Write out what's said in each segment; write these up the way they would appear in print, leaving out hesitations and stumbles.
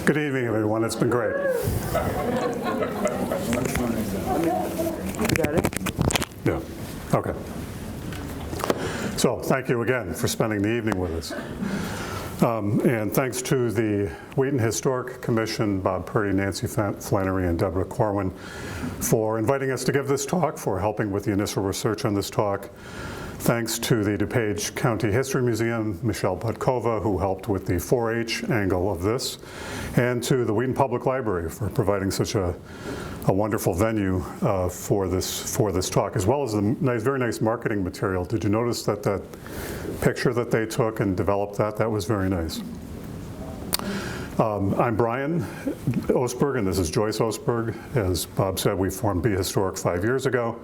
Good evening, everyone. It's been great. You got it? Yeah. Okay. So thank you again for spending the evening with us. And thanks to the Wheaton Historic Commission, Bob Purdy, Nancy Flannery, and Deborah Corwin for inviting us to give this talk, for helping with the initial research on this talk. Thanks to the DuPage County History Museum, Michelle Budkova, who helped with the 4-H angle of this, and to the Wheaton Public Library for providing such a wonderful venue for this talk, as well as the very nice marketing material. Did you notice that picture that they took and developed that? That was very nice. I'm Brian Ostberg, and this is Joyce Ostberg. As Bob said, we formed Be Historic 5 years ago.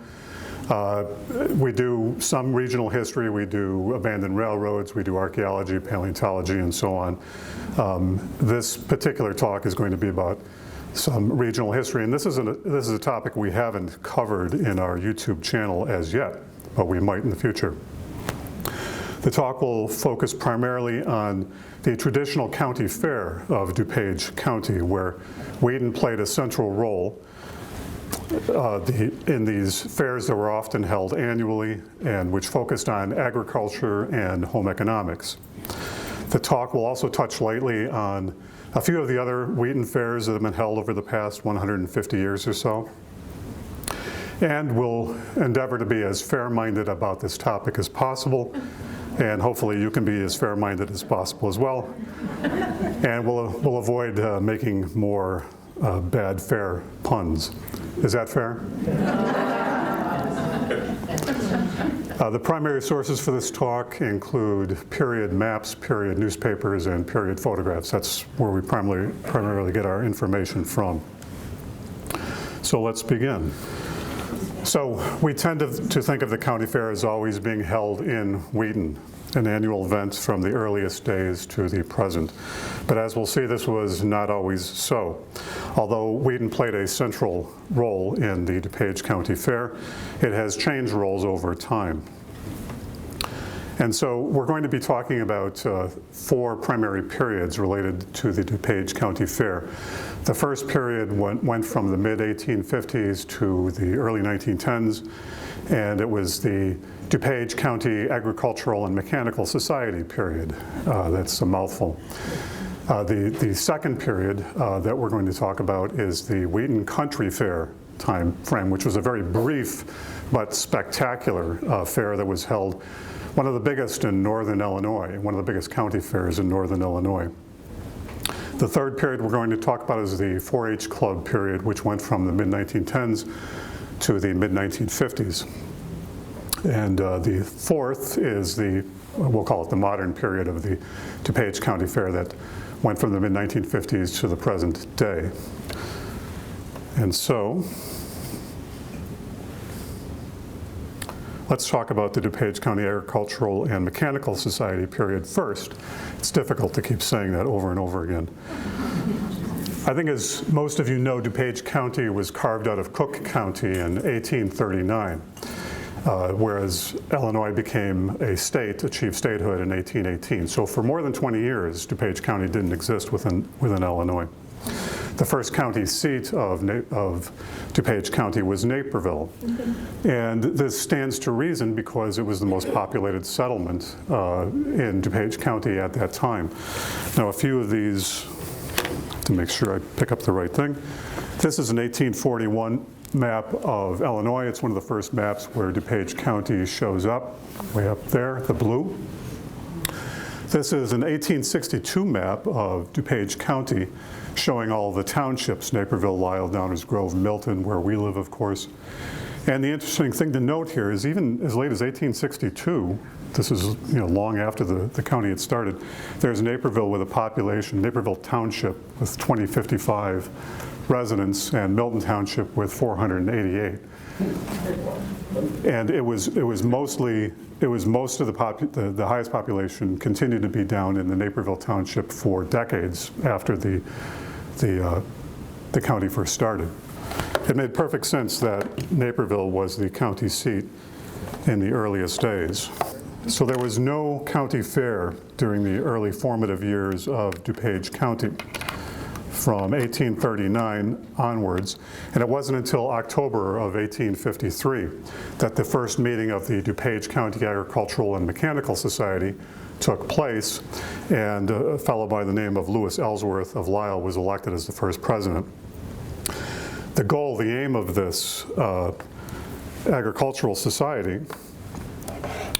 We do some regional history, we do abandoned railroads, we do archaeology, paleontology, and so on. This particular talk is going to be about some regional history, and this is a topic we haven't covered in our YouTube channel as yet, but we might in the future. The talk will focus primarily on the traditional county fair of DuPage County, where Wheaton played a central role in these fairs that were often held annually and which focused on agriculture and home economics. The talk will also touch lightly on a few of the other Wheaton fairs that have been held over the past 150 years or so. And we'll endeavor to be as fair-minded about this topic as possible, and hopefully you can be as fair-minded as possible as well. And we'll avoid making more bad fair puns. Is that fair? The primary sources for this talk include period maps, period newspapers, and period photographs. That's where we primarily get our information from. So let's begin. So we tend to think of the county fair as always being held in Wheaton, an annual event from the earliest days to the present. But as we'll see, this was not always so. Although Wheaton played a central role in the DuPage County Fair, it has changed roles over time. And so we're going to be talking about 4 primary periods related to the DuPage County Fair. The first period went from the mid-1850s to the early 1910s, and it was the DuPage County Agricultural and Mechanical Society period. That's a mouthful. The second period that we're going to talk about is the Wheaton Country Fair time frame, which was a very brief but spectacular fair that was held, one of the biggest in northern Illinois, one of the biggest county fairs in northern Illinois. The third period we're going to talk about is the 4-H club period, which went from the mid-1910s to the mid-1950s. And the fourth is we'll call it the modern period of the DuPage County Fair that went from the mid-1950s to the present day. And so, let's talk about the DuPage County Agricultural and Mechanical Society period first. It's difficult to keep saying that over and over again. I think as most of you know, DuPage County was carved out of Cook County in 1839. Whereas Illinois became a state, achieved statehood in 1818. So for more than 20 years, DuPage County didn't exist within Illinois. The first county seat of DuPage County was Naperville. And this stands to reason because it was the most populated settlement in DuPage County at that time. Now a few of these, to make sure I pick up the right thing. This is an 1841 map of Illinois. It's one of the first maps where DuPage County shows up, way up there, the blue. This is an 1862 map of DuPage County showing all the townships, Naperville, Lisle, Downers Grove, Milton, where we live, of course. And the interesting thing to note here is even as late as 1862, this is long after the county had started, there's Naperville with a population, Naperville Township with 2055 residents, and Milton Township with 488. And it was most of the highest population continued to be down in the Naperville Township for decades after the county first started. It made perfect sense that Naperville was the county seat in the earliest days. So there was no county fair during the early formative years of DuPage County. from 1839 onwards, and it wasn't until October of 1853 that the first meeting of the DuPage County Agricultural and Mechanical Society took place, and a fellow by the name of Lewis Ellsworth of Lisle was elected as the first president. The goal, the aim of this agricultural society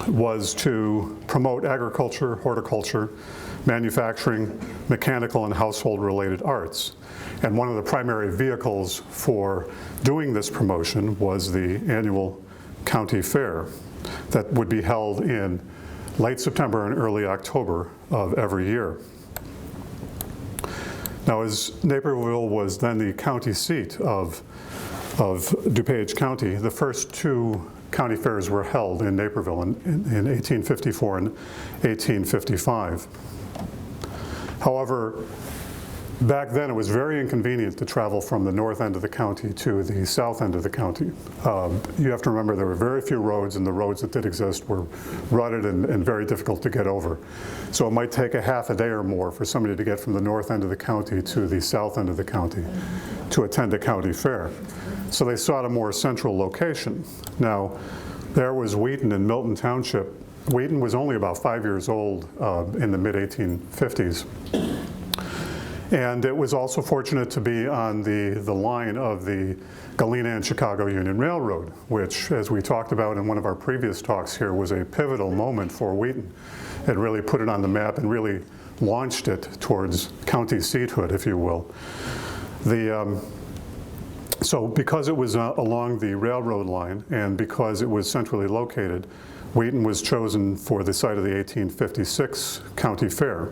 was to promote agriculture, horticulture, manufacturing, mechanical, and household-related arts. And one of the primary vehicles for doing this promotion was the annual county fair that would be held in late September and early October of every year. Now, as Naperville was then the county seat of DuPage County, the first two county fairs were held in Naperville in 1854 and 1855. However, back then it was very inconvenient to travel from the north end of the county to the south end of the county. You have to remember there were very few roads, and the roads that did exist were rutted and very difficult to get over. So it might take a half a day or more for somebody to get from the north end of the county to the south end of the county to attend a county fair. So they sought a more central location. Now, there was Wheaton in Milton Township. Wheaton was only about 5 years old in the mid-1850s. And it was also fortunate to be on the line of the Galena and Chicago Union Railroad, which, as we talked about in one of our previous talks here, was a pivotal moment for Wheaton. It really put it on the map and really launched it towards county seathood, if you will. So because it was along the railroad line and because it was centrally located, Wheaton was chosen for the site of the 1856 county fair.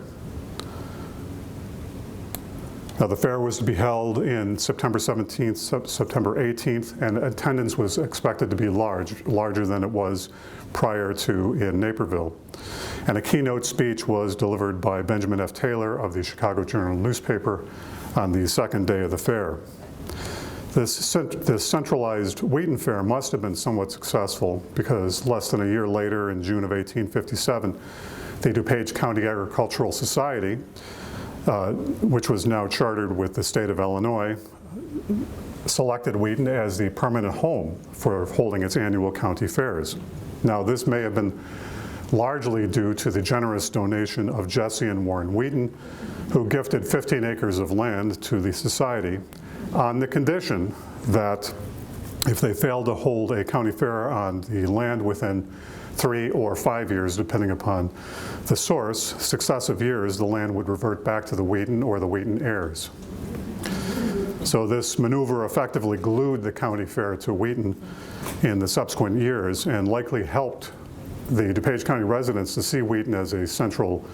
Now, the fair was to be held in September 17th, September 18th, and attendance was expected to be larger than it was prior to in Naperville. And a keynote speech was delivered by Benjamin F. Taylor of the Chicago Journal newspaper on the second day of the fair. This centralized Wheaton Fair must have been somewhat successful because less than a year later, in June of 1857, the DuPage County Agricultural Society, which was now chartered with the state of Illinois, selected Wheaton as the permanent home for holding its annual county fairs. Now, this may have been largely due to the generous donation of Jesse and Warren Wheaton, who gifted 15 acres of land to the society on the condition that if they failed to hold a county fair on the land within 3 or 5 years, depending upon the source, successive years, the land would revert back to the Wheaton or the Wheaton heirs. So this maneuver effectively glued the county fair to Wheaton in the subsequent years and likely helped the DuPage County residents to see Wheaton as a central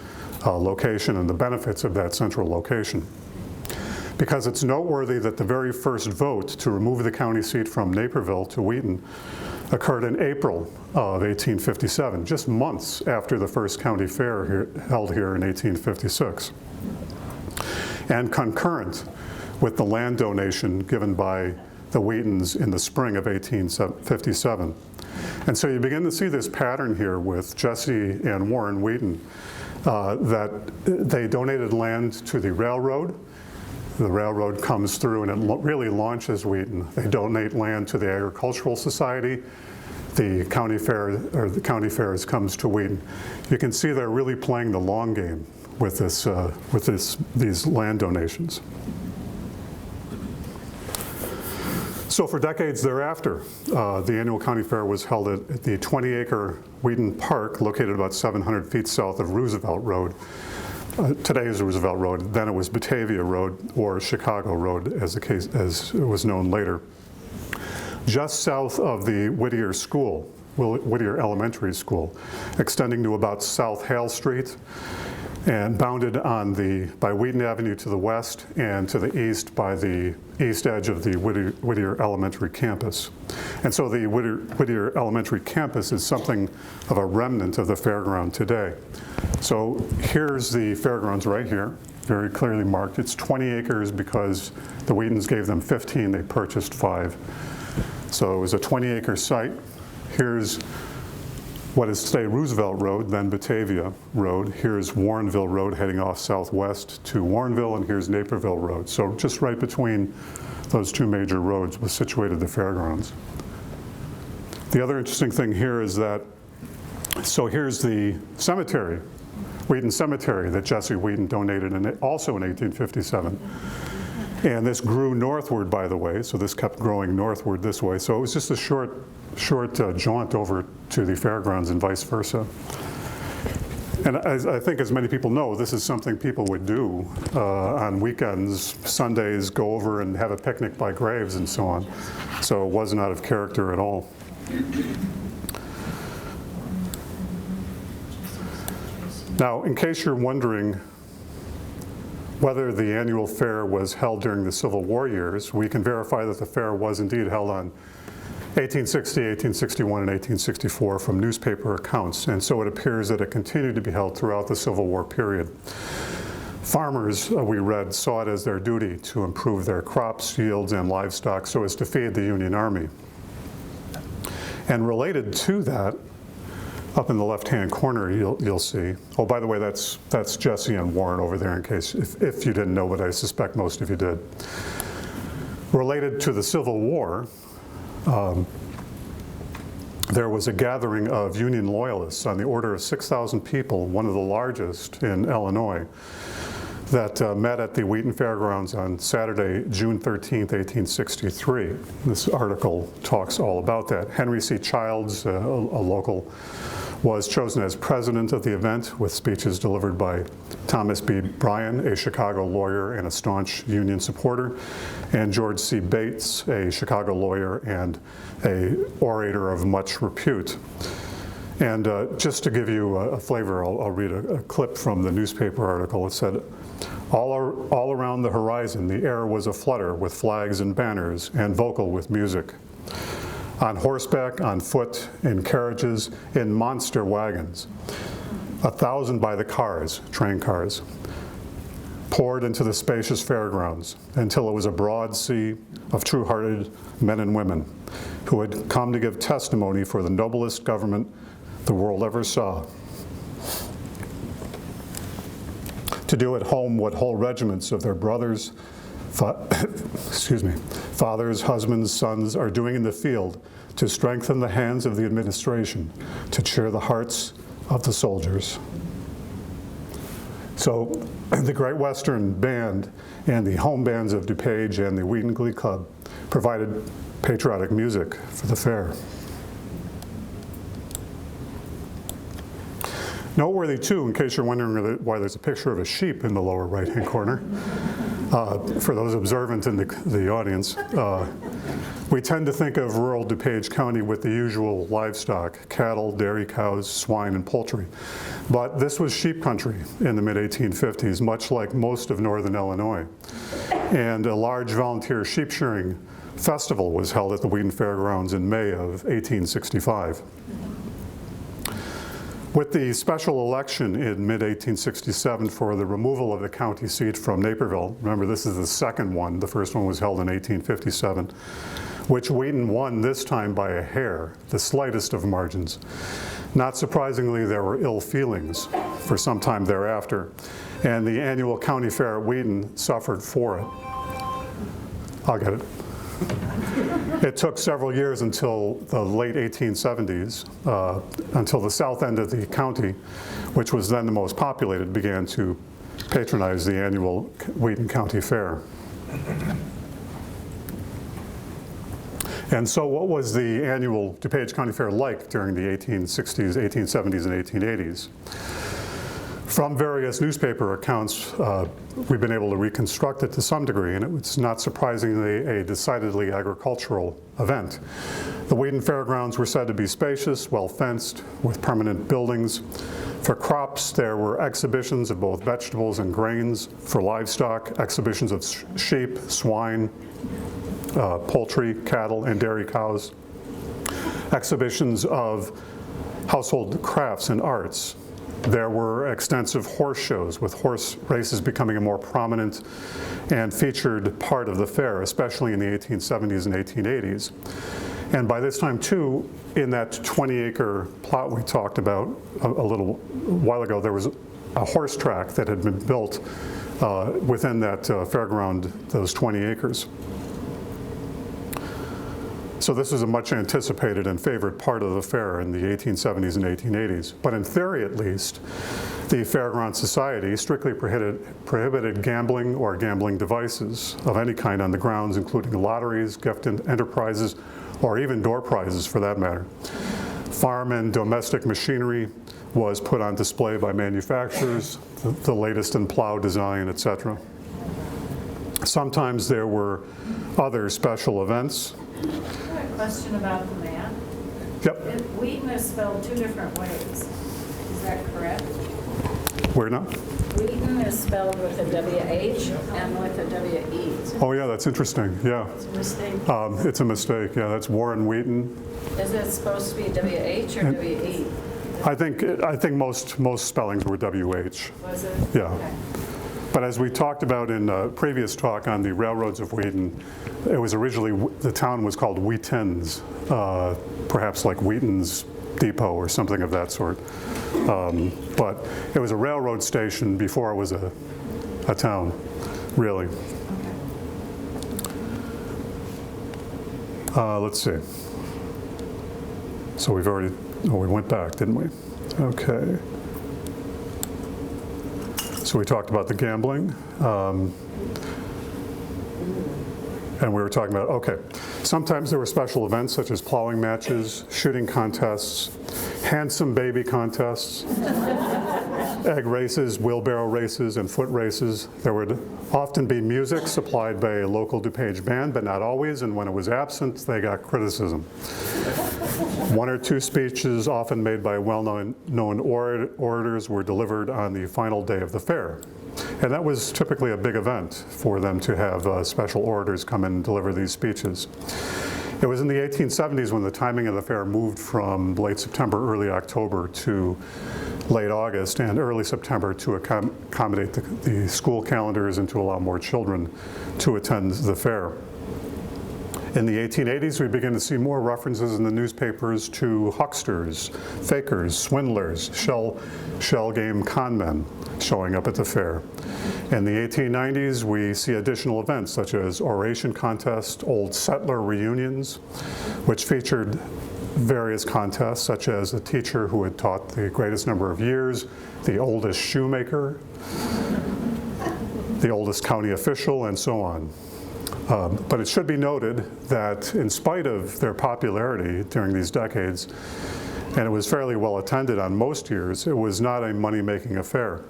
location and the benefits of that central location. Because it's noteworthy that the very first vote to remove the county seat from Naperville to Wheaton occurred in April of 1857, just months after the first county fair held here in 1856, and concurrent with the land donation given by the Wheatons in the spring of 1857. And so you begin to see this pattern here with Jesse and Warren Wheaton, that they donated land to the railroad. The railroad comes through and it really launches Wheaton. They donate land to the Agricultural Society. The county fair, or the county fairs, comes to Wheaton. You can see they're really playing the long game with these land donations. So for decades thereafter, the annual county fair was held at the 20-acre Wheaton Park, located about 700 feet south of Roosevelt Road. Today is Roosevelt Road, then it was Batavia Road or Chicago Road as it was known later. Just south of the Whittier School, Whittier Elementary School, extending to about South Hale Street and bounded by Wheaton Avenue to the west and to the east by the east edge of the Whittier Elementary campus. And so the Whittier Elementary campus is something of a remnant of the fairground today. So here's the fairgrounds right here, very clearly marked. It's 20 acres because the Wheatons gave them 15, they purchased 5. So it was a 20-acre site. Here's what is today Roosevelt Road, then Batavia Road. Here's Warrenville Road heading off southwest to Warrenville, and here's Naperville Road. So just right between those two major roads was situated the fairgrounds. The other interesting thing here is that, so here's the cemetery, Wheaton Cemetery, that Jesse Wheaton donated also in 1857. And this grew northward, by the way, so this kept growing northward this way. So it was just a short jaunt over to the fairgrounds and vice versa. And I think, as many people know, this is something people would do on weekends, Sundays, go over and have a picnic by graves and so on. So it wasn't out of character at all. Now, in case you're wondering whether the annual fair was held during the Civil War years, we can verify that the fair was indeed held on 1860, 1861, and 1864 from newspaper accounts, and so it appears that it continued to be held throughout the Civil War period. Farmers, we read, saw it as their duty to improve their crops, yields, and livestock so as to feed the Union Army. And related to that, up in the left-hand corner, you'll see. Oh, by the way, that's Jesse and Warren over there, in case if you didn't know, but I suspect most of you did. Related to the Civil War, there was a gathering of Union loyalists on the order of 6,000 people, one of the largest in Illinois, that met at the Wheaton Fairgrounds on Saturday, June 13th, 1863. This article talks all about that. Henry C. Childs, a local, was chosen as president of the event with speeches delivered by Thomas B. Bryan, a Chicago lawyer and a staunch Union supporter, and George C. Bates, a Chicago lawyer and an orator of much repute. And just to give you a flavor, I'll read a clip from the newspaper article. It said, all around the horizon, the air was aflutter with flags and banners and vocal with music. On horseback, on foot, in carriages, in monster wagons. 1,000 by the cars, train cars, poured into the spacious fairgrounds until it was a broad sea of true-hearted men and women who had come to give testimony for the noblest government the world ever saw. To do at home what whole regiments of their brothers, fathers, husbands, sons are doing in the field to strengthen the hands of the administration, to cheer the hearts of the soldiers. So the Great Western Band and the home bands of DuPage and the Wheaton Glee Club provided patriotic music for the fair. Noteworthy too, in case you're wondering why there's a picture of a sheep in the lower right-hand corner, for those observant in the audience, we tend to think of rural DuPage County with the usual livestock, cattle, dairy cows, swine, and poultry. But this was sheep country in the mid-1850s, much like most of northern Illinois. And a large volunteer sheep shearing festival was held at the Wheaton Fairgrounds in May of 1865. With the special election in mid-1867 for the removal of the county seat from Naperville, remember this is the second one, the first one was held in 1857, which Wheaton won this time by a hair, the slightest of margins. Not surprisingly, there were ill feelings for some time thereafter, and the annual county fair at Wheaton suffered for it. I'll get it. It took several years until the late 1870s, until the south end of the county, which was then the most populated, began to patronize the annual Wheaton County Fair. And so what was the annual DuPage County Fair like during the 1860s, 1870s, and 1880s? From various newspaper accounts, we've been able to reconstruct it to some degree, and it's not surprisingly a decidedly agricultural event. The Wheaton Fairgrounds were said to be spacious, well-fenced, with permanent buildings. For crops, there were exhibitions of both vegetables and grains. For livestock, exhibitions of sheep, swine, poultry, cattle, and dairy cows. Exhibitions of household crafts and arts. There were extensive horse shows, with horse races becoming a more prominent and featured part of the fair, especially in the 1870s and 1880s. And by this time, too, in that 20-acre plot we talked about a little while ago, there was a horse track that had been built within that fairground, those 20 acres. So this is a much anticipated and favored part of the fair in the 1870s and 1880s. But in theory, at least, the Fairground Society strictly prohibited gambling or gambling devices of any kind on the grounds, including lotteries, gift enterprises, or even door prizes for that matter. Farm and domestic machinery was put on display by manufacturers, the latest in plow design, etc. Sometimes there were other special events. I have a question about the map. Yep. Wheaton is spelled two different ways. Is that correct? Where now? Wheaton is spelled with a W-H and with a W-E. Oh yeah, that's interesting, yeah. It's a mistake. It's a mistake, yeah, that's Warren Wheaton. Is it supposed to be W-H or W-E? I think most spellings were WH. Was it? Yeah. Okay. But as we talked about in a previous talk on the railroads of Wheaton, it was originally, the town was called Wheatons, perhaps like Wheaton's Depot or something of that sort. But it was a railroad station before it was a town, really. Let's see. So we've already, we went back, didn't we? Okay. So we talked about the gambling. And we were talking about, okay, sometimes there were special events such as plowing matches, shooting contests, handsome baby contests, egg races, wheelbarrow races, and foot races. There would often be music supplied by a local DuPage band, but not always, and when it was absent, they got criticism. One or two speeches, often made by well-known orators, were delivered on the final day of the fair. And that was typically a big event for them to have special orators come and deliver these speeches. It was in the 1870s when the timing of the fair moved from late September, early October to late August and early September to accommodate the school calendars and to allow more children to attend the fair. In the 1880s, we begin to see more references in the newspapers to hucksters, fakers, swindlers, shell game conmen showing up at the fair. In the 1890s, we see additional events such as oration contests, old settler reunions, which featured various contests such as a teacher who had taught the greatest number of years, the oldest shoemaker, the oldest county official, and so on. But it should be noted that in spite of their popularity during these decades, and it was fairly well attended on most years, it was not a money-making affair.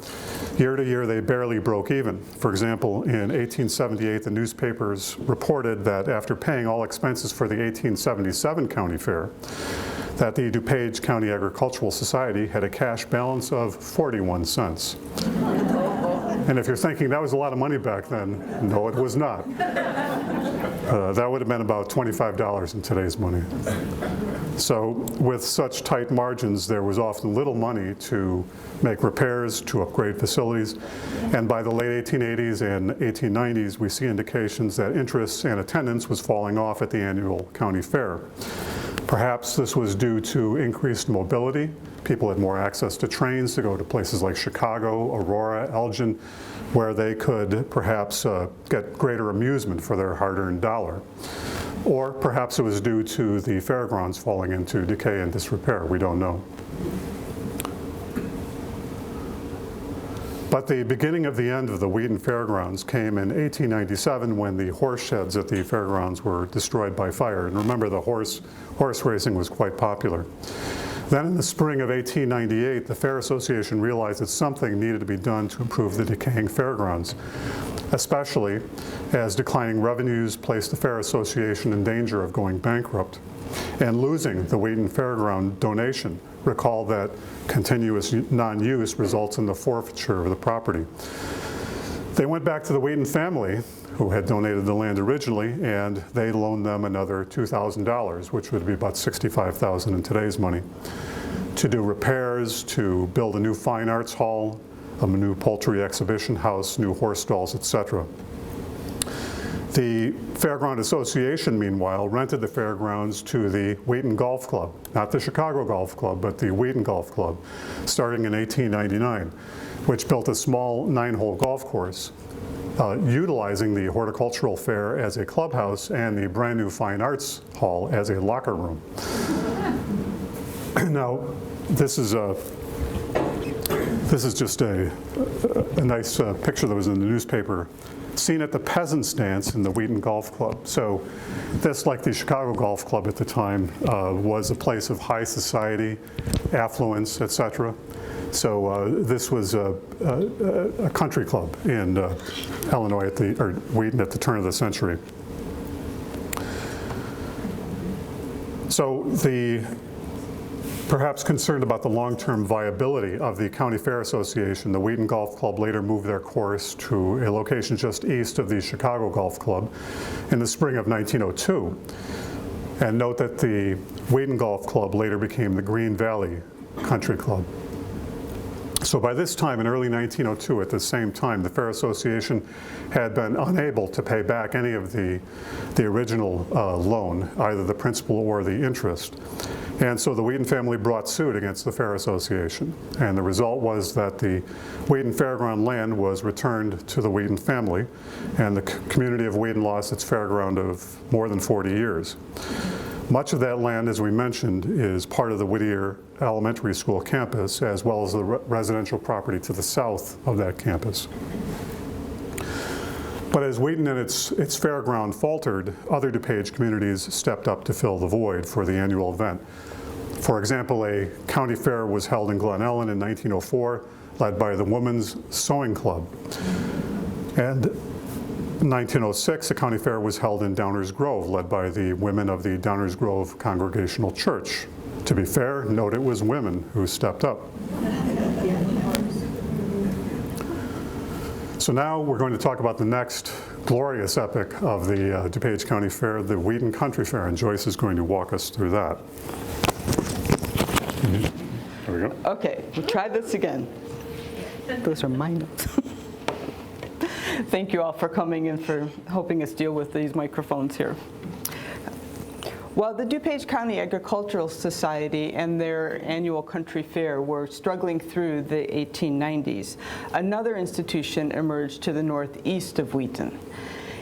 Year to year, they barely broke even. For example, in 1878, the newspapers reported that after paying all expenses for the 1877 county fair, that the DuPage County Agricultural Society had a cash balance of 41 cents. And if you're thinking that was a lot of money back then, no, it was not. That would have been about $25 in today's money. So with such tight margins, there was often little money to make repairs, to upgrade facilities. And by the late 1880s and 1890s, we see indications that interest and attendance was falling off at the annual county fair. Perhaps this was due to increased mobility. People had more access to trains to go to places like Chicago, Aurora, Elgin, where they could perhaps get greater amusement for their hard-earned dollar. Or perhaps it was due to the fairgrounds falling into decay and disrepair. We don't know. But the beginning of the end of the Wheaton Fairgrounds came in 1897 when the horse sheds at the fairgrounds were destroyed by fire. And remember, the horse racing was quite popular. Then in the spring of 1898, the Fair Association realized that something needed to be done to improve the decaying fairgrounds, especially as declining revenues placed the Fair Association in danger of going bankrupt and losing the Wheaton Fairground donation. Recall that continuous non-use results in the forfeiture of the property. They went back to the Wheaton family, who had donated the land originally, and they loaned them another $2,000, which would be about $65,000 in today's money, to do repairs, to build a new fine arts hall, a new poultry exhibition house, new horse stalls, etc. The Fairground Association, meanwhile, rented the fairgrounds to the Wheaton Golf Club, not the Chicago Golf Club, but the Wheaton Golf Club, starting in 1899, which built a small 9-hole golf course, utilizing the horticultural fair as a clubhouse and the brand new fine arts hall as a locker room. Now, this is just a nice picture that was in the newspaper, seen at the Peasants' Dance in the Wheaton Golf Club. So this, like the Chicago Golf Club at the time, was a place of high society, affluence, etc. So this was a country club in Illinois, or Wheaton at the turn of the century. So perhaps concerned about the long-term viability of the County Fair Association, the Wheaton Golf Club later moved their course to a location just east of the Chicago Golf Club in the spring of 1902. And note that the Wheaton Golf Club later became the Green Valley Country Club. So by this time, in early 1902, at the same time, the Fair Association had been unable to pay back any of the original loan, either the principal or the interest. And so the Wheaton family brought suit against the Fair Association. And the result was that the Wheaton Fairground land was returned to the Wheaton family, and the community of Wheaton lost its fairground of more than 40 years. Much of that land, as we mentioned, is part of the Whittier Elementary School campus, as well as the residential property to the south of that campus. But as Wheaton and its fairground faltered, other DuPage communities stepped up to fill the void for the annual event. For example, a county fair was held in Glen Ellen in 1904, led by the Women's Sewing Club. And in 1906, a county fair was held in Downers Grove, led by the women of the Downers Grove Congregational Church. To be fair, note it was women who stepped up. So now we're going to talk about the next glorious epic of the DuPage County Fair, the Wheaton Country Fair, and Joyce is going to walk us through that. There we go. Okay, we'll try this again. Those are my notes. Thank you all for coming and for helping us deal with these microphones here. Well, the DuPage County Agricultural Society and their annual country fair were struggling through the 1890s. Another institution emerged to the northeast of Wheaton.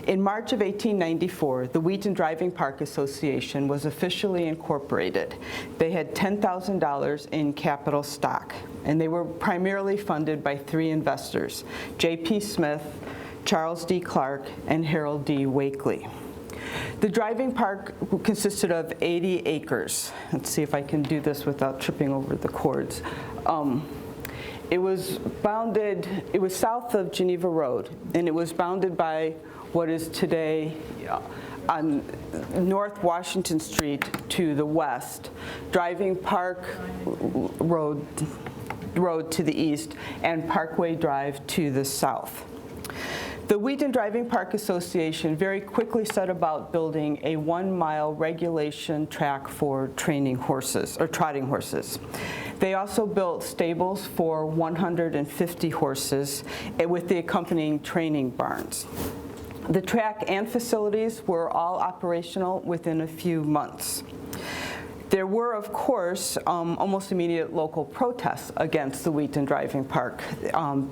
In March of 1894, the Wheaton Driving Park Association was officially incorporated. They had $10,000 in capital stock, and they were primarily funded by 3 investors, J.P. Smith, Charles D. Clark, and Harold D. Wakely. The driving park consisted of 80 acres. Let's see if I can do this without tripping over the cords. It was south of Geneva Road, and it was bounded by what is today on North Washington Street to the west, Driving Park Road to the east, and Parkway Drive to the south. The Wheaton Driving Park Association very quickly set about building a 1-mile regulation track for training horses, or trotting horses. They also built stables for 150 horses with the accompanying training barns. The track and facilities were all operational within a few months. There were, of course, almost immediate local protests against the Wheaton Driving Park.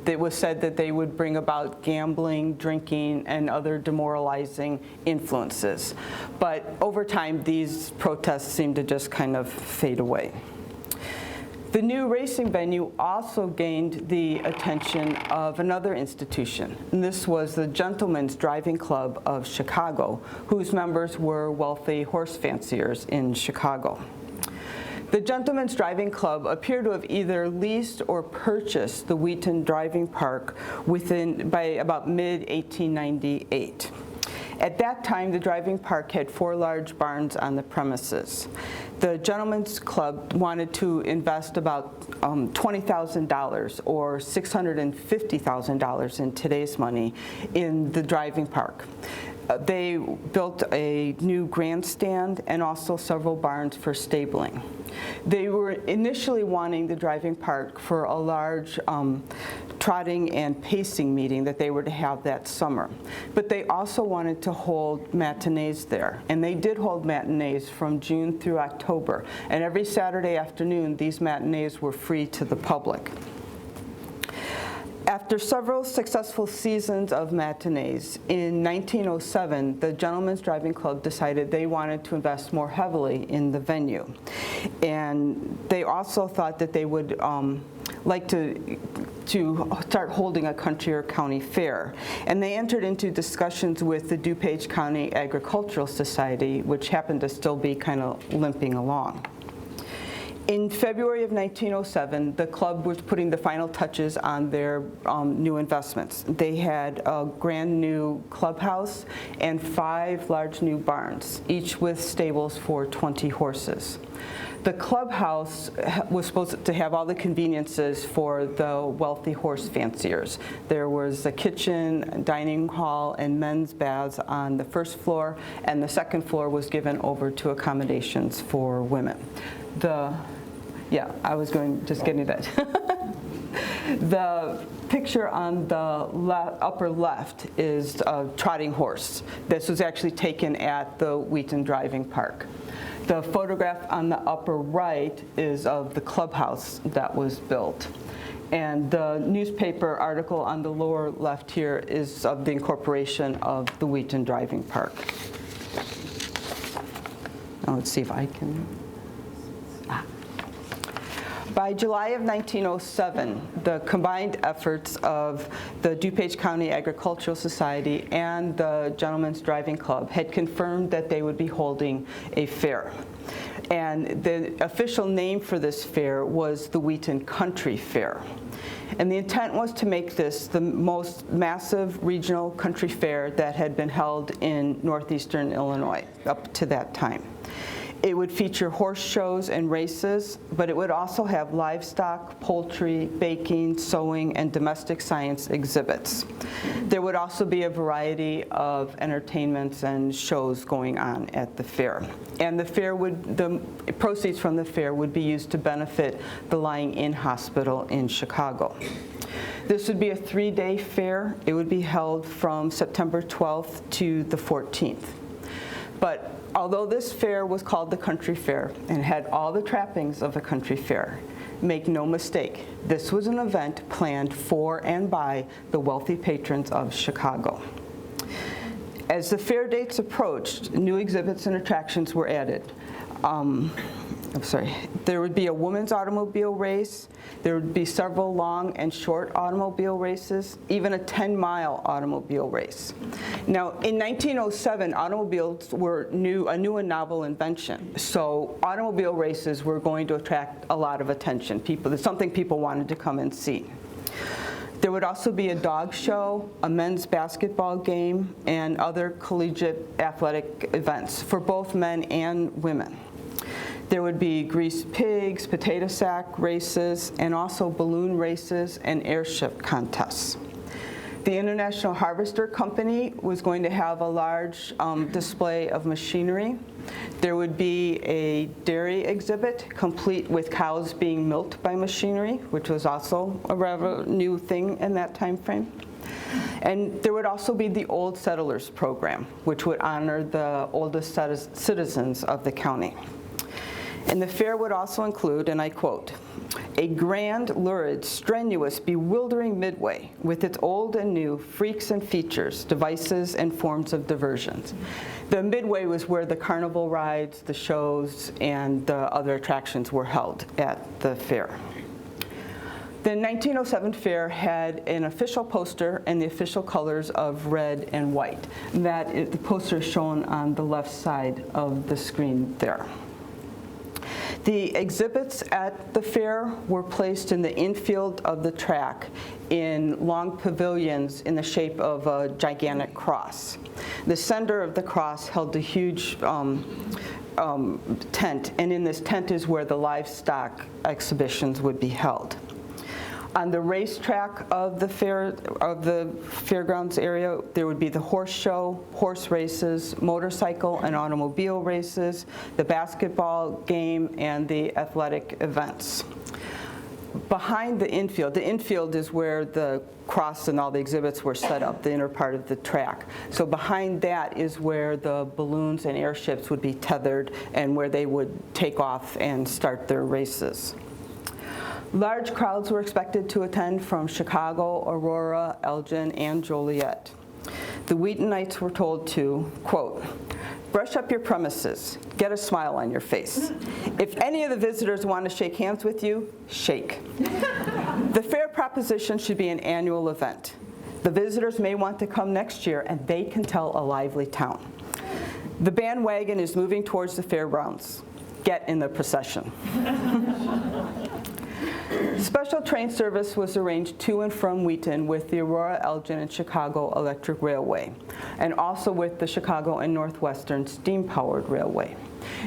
It was said that they would bring about gambling, drinking, and other demoralizing influences. But over time, these protests seemed to just kind of fade away. The new racing venue also gained the attention of another institution, and this was the Gentlemen's Driving Club of Chicago, whose members were wealthy horse fanciers in Chicago. The Gentlemen's Driving Club appeared to have either leased or purchased the Wheaton Driving Park by about mid-1898. At that time, the driving park had 4 large barns on the premises. The Gentlemen's Club wanted to invest about $20,000 or $650,000 in today's money in the driving park. They built a new grandstand and also several barns for stabling. They were initially wanting the driving park for a large trotting and pacing meeting that they were to have that summer. But they also wanted to hold matinees there, and they did hold matinees from June through October. And every Saturday afternoon, these matinees were free to the public. After several successful seasons of matinees, in 1907, the Gentlemen's Driving Club decided they wanted to invest more heavily in the venue. And they also thought that they would like to start holding a country or county fair. And they entered into discussions with the DuPage County Agricultural Society, which happened to still be kind of limping along. In February of 1907, the club was putting the final touches on their new investments. They had a brand new clubhouse and 5 large new barns, each with stables for 20 horses. The clubhouse was supposed to have all the conveniences for the wealthy horse fanciers. There was a kitchen, dining hall, and men's baths on the first floor, and the second floor was given over to accommodations for women. I was just getting that. The picture on the upper left is a trotting horse. This was actually taken at the Wheaton Driving Park. The photograph on the upper right is of the clubhouse that was built. And the newspaper article on the lower left here is of the incorporation of the Wheaton Driving Park. Now let's see if I can. By July of 1907, the combined efforts of the DuPage County Agricultural Society and the Gentlemen's Driving Club had confirmed that they would be holding a fair. And the official name for this fair was the Wheaton Country Fair. And the intent was to make this the most massive regional country fair that had been held in northeastern Illinois up to that time. It would feature horse shows and races, but it would also have livestock, poultry, baking, sewing, and domestic science exhibits. There would also be a variety of entertainments and shows going on at the fair. And the proceeds from the fair would be used to benefit the Lying-in Hospital in Chicago. This would be a 3-day fair. It would be held from September 12th to the 14th. But although this fair was called the Country Fair and had all the trappings of a country fair, make no mistake, this was an event planned for and by the wealthy patrons of Chicago. As the fair dates approached, new exhibits and attractions were added. There would be a women's automobile race, there would be several long and short automobile races, even a 10-mile automobile race. Now, in 1907, automobiles were a new and novel invention, so automobile races were going to attract a lot of attention. It's something people wanted to come and see. There would also be a dog show, a men's basketball game, and other collegiate athletic events for both men and women. There would be greased pigs, potato sack races, and also balloon races and airship contests. The International Harvester Company was going to have a large display of machinery. There would be a dairy exhibit complete with cows being milked by machinery, which was also a rather new thing in that time frame. And there would also be the Old Settlers Program, which would honor the oldest citizens of the county. And the fair would also include, and I quote, "a grand, lurid, strenuous, bewildering midway with its old and new freaks and features, devices, and forms of diversions." The midway was where the carnival rides, the shows, and the other attractions were held at the fair. The 1907 fair had an official poster and the official colors of red and white. The poster is shown on the left side of the screen there. The exhibits at the fair were placed in the infield of the track in long pavilions in the shape of a gigantic cross. The center of the cross held a huge tent, and in this tent is where the livestock exhibitions would be held. On the racetrack of the fairgrounds area, there would be the horse show, horse races, motorcycle and automobile races, the basketball game, and the athletic events. behind the infield is where the cross and all the exhibits were set up, the inner part of the track. So behind that is where the balloons and airships would be tethered and where they would take off and start their races. Large crowds were expected to attend from Chicago, Aurora, Elgin, and Joliet. The Wheatonites were told to, quote, "Brush up your premises, get a smile on your face. If any of the visitors want to shake hands with you, shake. The fair proposition should be an annual event. The visitors may want to come next year and they can tell a lively town. The bandwagon is moving towards the fairgrounds. Get in the procession." Special train service was arranged to and from Wheaton with the Aurora, Elgin, and Chicago Electric Railway, and also with the Chicago and Northwestern steam-powered railway.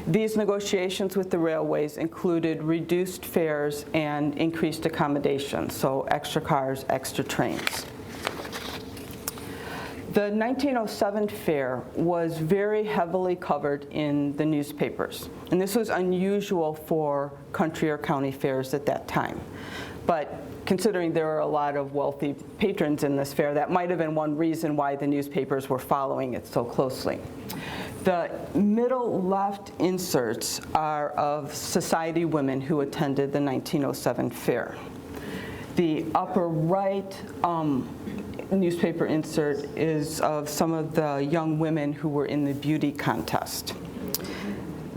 These negotiations with the railways included reduced fares and increased accommodations, so extra cars, extra trains. The 1907 fair was very heavily covered in the newspapers, and this was unusual for country or county fairs at that time. But considering there are a lot of wealthy patrons in this fair, that might have been one reason why the newspapers were following it so closely. The middle left inserts are of society women who attended the 1907 fair. The upper right newspaper insert is of some of the young women who were in the beauty contest.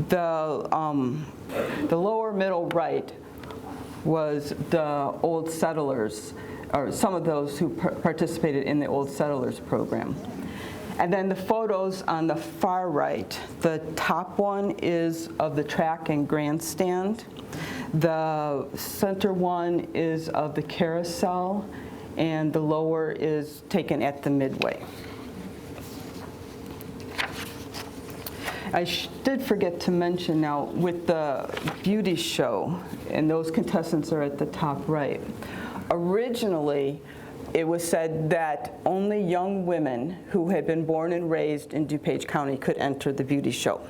The lower middle right was the old settlers, or some of those who participated in the old settlers program. And then the photos on the far right, the top one is of the track and grandstand. The center one is of the carousel, and the lower is taken at the midway. I did forget to mention now, with the beauty show, and those contestants are at the top right, originally it was said that only young women who had been born and raised in DuPage County could enter the beauty show.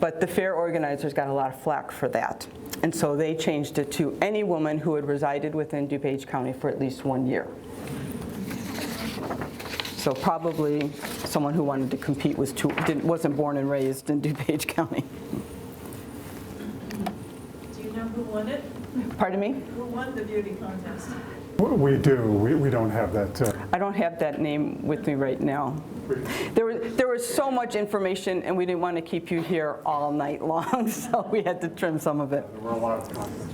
But the fair organizers got a lot of flack for that. And so they changed it to any woman who had resided within DuPage County for at least 1 year. So probably someone who wanted to compete wasn't born and raised in DuPage County. Do you know who won it? Pardon me? Who won the beauty contest? We do. We don't have that. I don't have that name with me right now. There was so much information, and we didn't want to keep you here all night long, so we had to trim some of it. There were a lot of contests.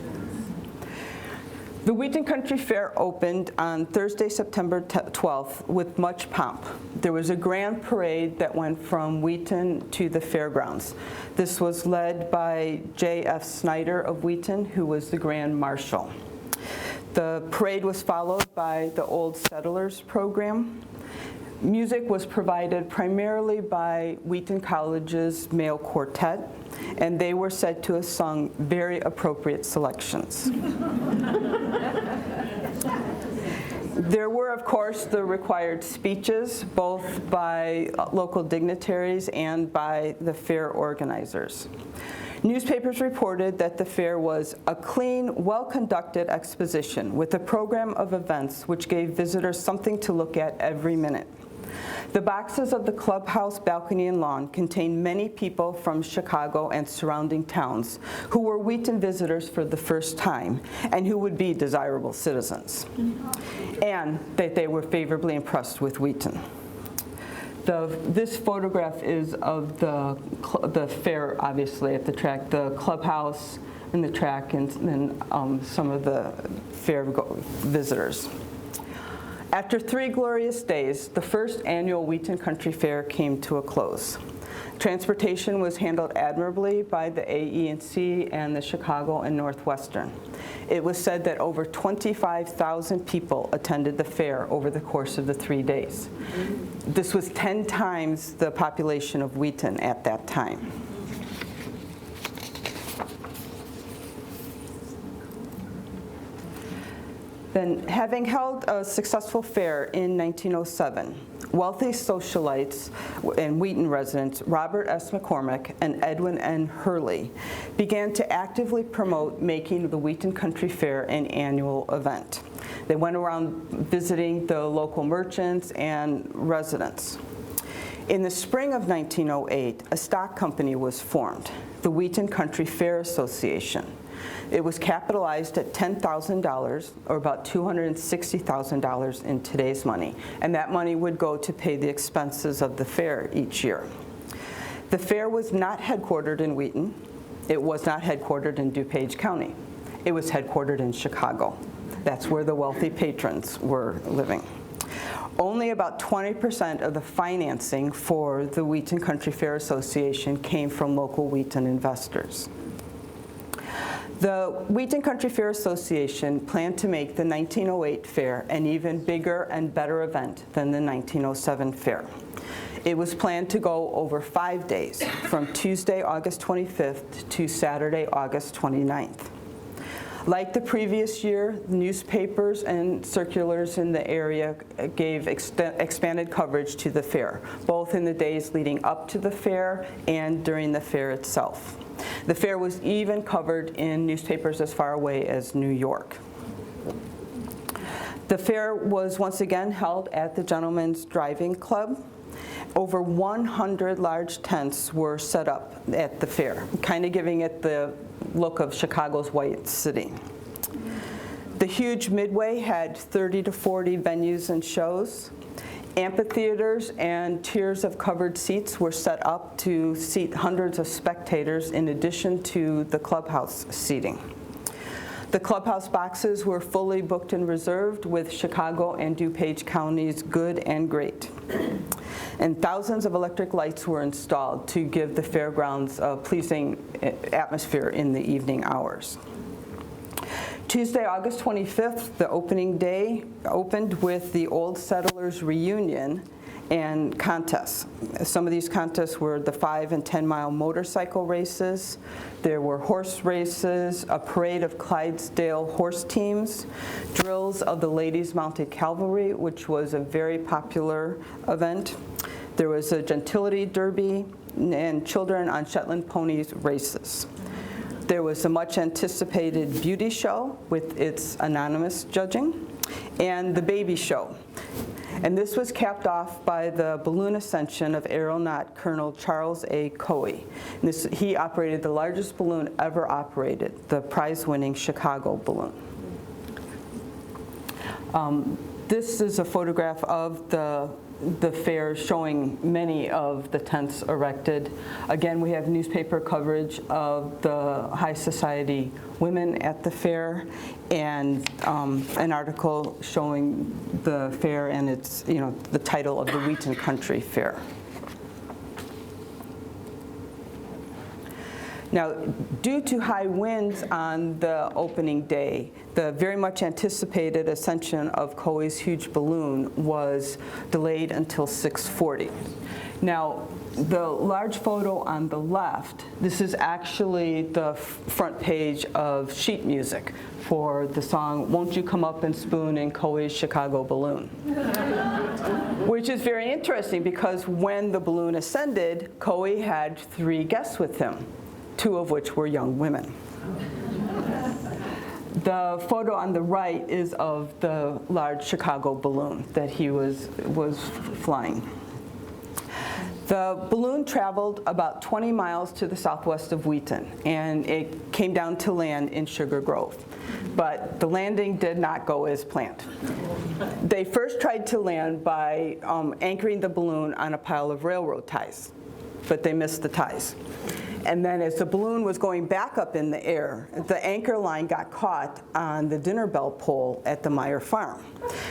The Wheaton Country Fair opened on Thursday, September 12th with much pomp. There was a grand parade that went from Wheaton to the Fairgrounds. This was led by J.F. Snyder of Wheaton, who was the Grand Marshal. The parade was followed by the Old Settlers program. Music was provided primarily by Wheaton College's male quartet, and they were said to have sung very appropriate selections. There were, of course, the required speeches, both by local dignitaries and by the fair organizers. Newspapers reported that the fair was a clean, well-conducted exposition with a program of events which gave visitors something to look at every minute. The boxes of the clubhouse balcony and lawn contained many people from Chicago and surrounding towns who were Wheaton visitors for the first time and who would be desirable citizens, and that they were favorably impressed with Wheaton. This photograph is of the fair, obviously, at the track, the clubhouse and the track, and then some of the fair visitors. After 3 glorious days, the first annual Wheaton Country Fair came to a close. Transportation was handled admirably by the AE&C and the Chicago and Northwestern. It was said that over 25,000 people attended the fair over the course of the 3 days. This was 10 times the population of Wheaton at that time. Then, having held a successful fair in 1907, wealthy socialites and Wheaton residents Robert S. McCormick and Edwin N. Hurley began to actively promote making the Wheaton Country Fair an annual event. They went around visiting the local merchants and residents. In the spring of 1908, a stock company was formed, the Wheaton Country Fair Association. It was capitalized at $10,000, or about $260,000 in today's money, and that money would go to pay the expenses of the fair each year. The fair was not headquartered in Wheaton. It was not headquartered in DuPage County. It was headquartered in Chicago. That's where the wealthy patrons were living. Only about 20% of the financing for the Wheaton Country Fair Association came from local Wheaton investors. The Wheaton Country Fair Association planned to make the 1908 fair an even bigger and better event than the 1907 fair. It was planned to go over 5 days, from Tuesday, August 25th to Saturday, August 29th. Like the previous year, newspapers and circulars in the area gave expanded coverage to the fair, both in the days leading up to the fair and during the fair itself. The fair was even covered in newspapers as far away as New York. The fair was once again held at the Gentlemen's Driving Club. Over 100 large tents were set up at the fair, kind of giving it the look of Chicago's White City. The huge Midway had 30 to 40 venues and shows. Amphitheaters and tiers of covered seats were set up to seat hundreds of spectators in addition to the clubhouse seating. The clubhouse boxes were fully booked and reserved with Chicago and DuPage counties good and great. And thousands of electric lights were installed to give the fairgrounds a pleasing atmosphere in the evening hours. Tuesday, August 25th, the opening day opened with the Old Settlers Reunion and contests. Some of these contests were the 5 and 10 mile motorcycle races. There were horse races, a parade of Clydesdale horse teams, drills of the Ladies Mounted Cavalry, which was a very popular event. There was a gentility derby and children on Shetland ponies races. There was a much anticipated beauty show with its anonymous judging, and the baby show. And this was capped off by the balloon ascension of Aeronaut Colonel Charles A. Coey. He operated the largest balloon ever operated, the prize-winning Chicago balloon. This is a photograph of the fair showing many of the tents erected. Again, we have newspaper coverage of the high society women at the fair, and an article showing the fair and its, the title of the Wheaton Country Fair. Now, due to high winds on the opening day, the very much anticipated ascension of Coey's huge balloon was delayed until 6:40. Now, the large photo on the left, this is actually the front page of sheet music for the song, "Won't You Come Up and Spoon in Coey's Chicago Balloon?" Which is very interesting because when the balloon ascended, Coey had 3 guests with him, 2 of which were young women. The photo on the right is of the large Chicago balloon that he was flying. The balloon traveled about 20 miles to the southwest of Wheaton, and it came down to land in Sugar Grove. But the landing did not go as planned. They first tried to land by anchoring the balloon on a pile of railroad ties, but they missed the ties. And then as the balloon was going back up in the air, the anchor line got caught on the dinner bell pole at the Meyer farm.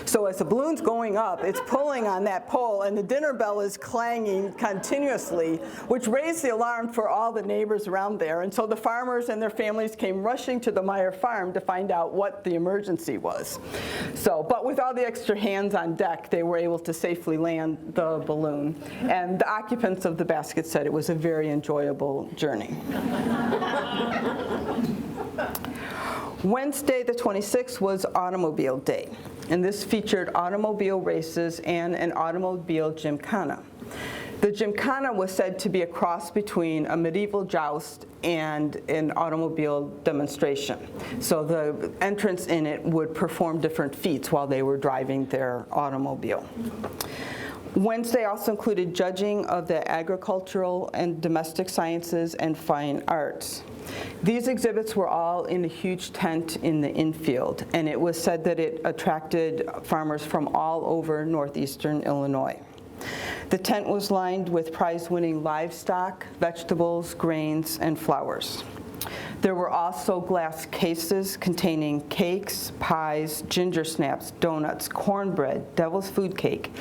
So as the balloon's going up, it's pulling on that pole, and the dinner bell is clanging continuously, which raised the alarm for all the neighbors around there. And so the farmers and their families came rushing to the Meyer farm to find out what the emergency was. But with all the extra hands on deck, they were able to safely land the balloon. And the occupants of the basket said it was a very enjoyable journey. Wednesday, the 26th, was Automobile Day. And this featured automobile races and an automobile gymkhana. The gymkhana was said to be a cross between a medieval joust and an automobile demonstration. So the entrants in it would perform different feats while they were driving their automobile. Wednesday also included judging of the agricultural and domestic sciences and fine arts. These exhibits were all in a huge tent in the infield, and it was said that it attracted farmers from all over northeastern Illinois. The tent was lined with prize-winning livestock, vegetables, grains, and flowers. There were also glass cases containing cakes, pies, ginger snaps, donuts, cornbread, devil's food cake,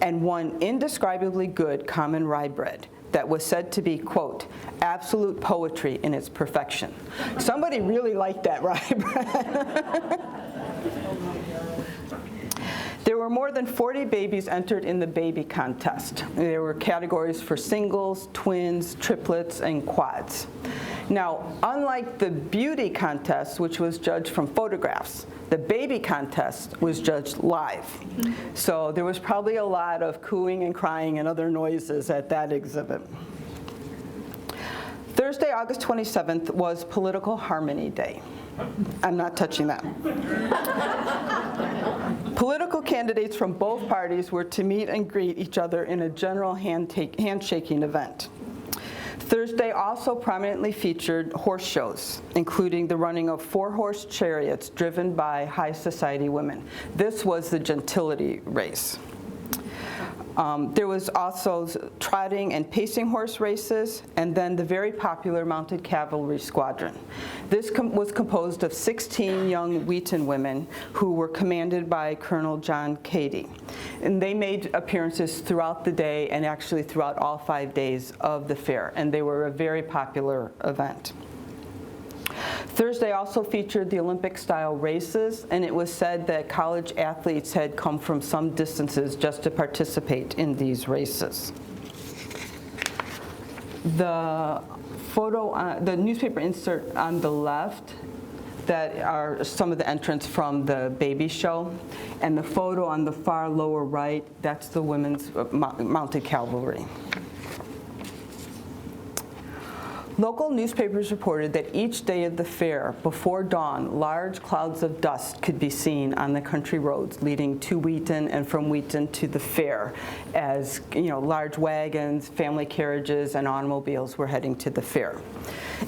and one indescribably good common rye bread that was said to be, quote, absolute poetry in its perfection. Somebody really liked that rye bread. There were more than 40 babies entered in the baby contest. There were categories for singles, twins, triplets, and quads. Now, unlike the beauty contest, which was judged from photographs, the baby contest was judged live. So there was probably a lot of cooing and crying and other noises at that exhibit. Thursday, August 27th was Political Harmony Day. I'm not touching that. Political candidates from both parties were to meet and greet each other in a general handshaking event. Thursday also prominently featured horse shows, including the running of 4-horse chariots driven by high society women. This was the gentility race. There was also trotting and pacing horse races, and then the very popular mounted cavalry squadron. This was composed of 16 young Wheaton women who were commanded by Colonel John Cady. And they made appearances throughout the day and actually throughout all 5 days of the fair, and they were a very popular event. Thursday also featured the Olympic-style races, and it was said that college athletes had come from some distances just to participate in these races. The photo, the newspaper insert on the left, that are some of the entrants from the baby show, and the photo on the far lower right, that's the women's mounted cavalry. Local newspapers reported that each day of the fair, before dawn, large clouds of dust could be seen on the country roads leading to Wheaton and from Wheaton to the fair, as large wagons, family carriages, and automobiles were heading to the fair.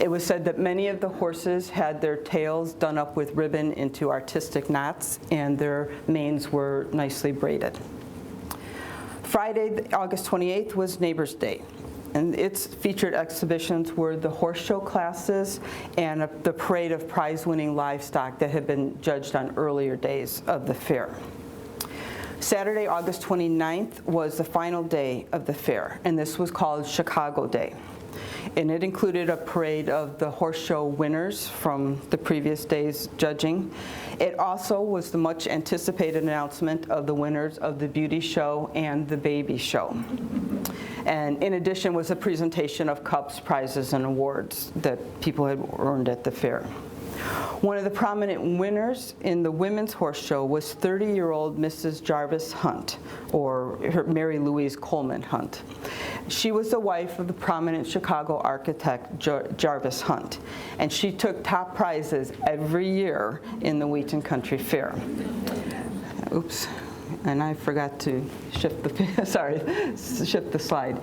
It was said that many of the horses had their tails done up with ribbon into artistic knots, and their manes were nicely braided. Friday, August 28th, was Neighbors' Day. And its featured exhibitions were the horse show classes and the parade of prize-winning livestock that had been judged on earlier days of the fair. Saturday, August 29th, was the final day of the fair, and this was called Chicago Day. And it included a parade of the horse show winners from the previous day's judging. It also was the much anticipated announcement of the winners of the beauty show and the baby show. And in addition was a presentation of cups, prizes, and awards that people had earned at the fair. One of the prominent winners in the women's horse show was 30-year-old Mrs. Jarvis Hunt, or Mary Louise Coleman Hunt. She was the wife of the prominent Chicago architect Jarvis Hunt, and she took top prizes every year in the Wheaton Country Fair. Oops, and I forgot to shift the slide.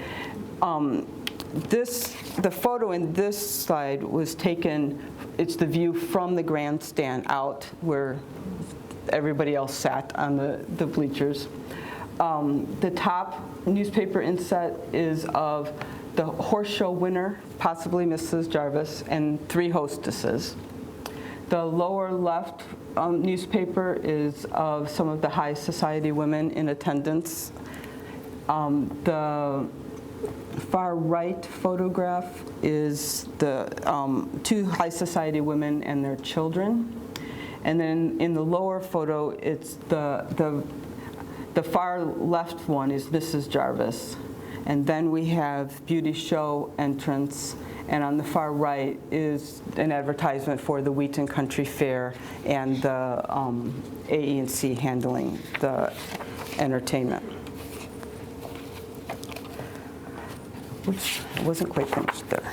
The photo in this slide was taken, it's the view from the grandstand out where everybody else sat on the bleachers. The top newspaper inset is of the horse show winner, possibly Mrs. Jarvis, and 3 hostesses. The lower left newspaper is of some of the high society women in attendance. The far right photograph is the 2 high society women and their children. And then in the lower photo, it's the far left one is Mrs. Jarvis. And then we have beauty show entrance, and on the far right is an advertisement for the Wheaton Country Fair and the AE&C handling the entertainment. Oops, I wasn't quite finished there.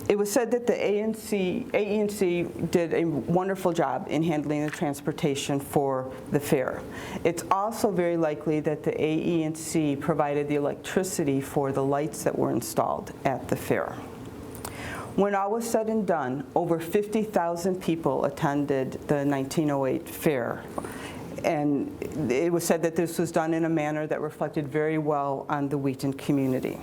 It was said that the AE&C did a wonderful job in handling the transportation for the fair. It's also very likely that the AE&C provided the electricity for the lights that were installed at the fair. When all was said and done, over 50,000 people attended the 1908 fair. And it was said that this was done in a manner that reflected very well on the Wheaton community.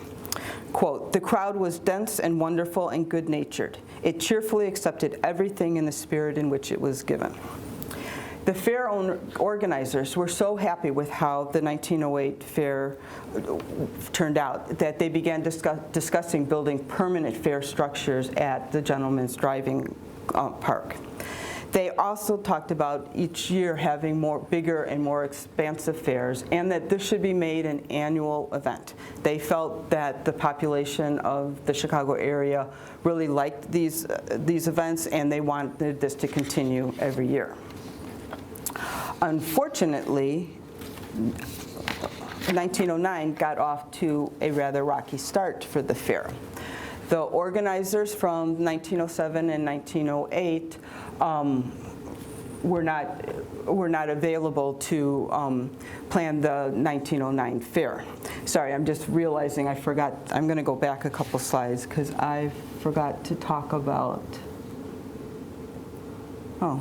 Quote, "The crowd was dense and wonderful and good-natured. It cheerfully accepted everything in the spirit in which it was given." The fair organizers were so happy with how the 1908 fair turned out that they began discussing building permanent fair structures at the Gentleman's Driving Park. They also talked about each year having bigger and more expansive fairs, and that this should be made an annual event. They felt that the population of the Chicago area really liked these events, and they wanted this to continue every year. Unfortunately, 1909 got off to a rather rocky start for the fair. The organizers from 1907 and 1908 were not available to plan the 1909 fair. Sorry, I'm just realizing I forgot. I'm going to go back a couple slides because I forgot to talk about. Oh.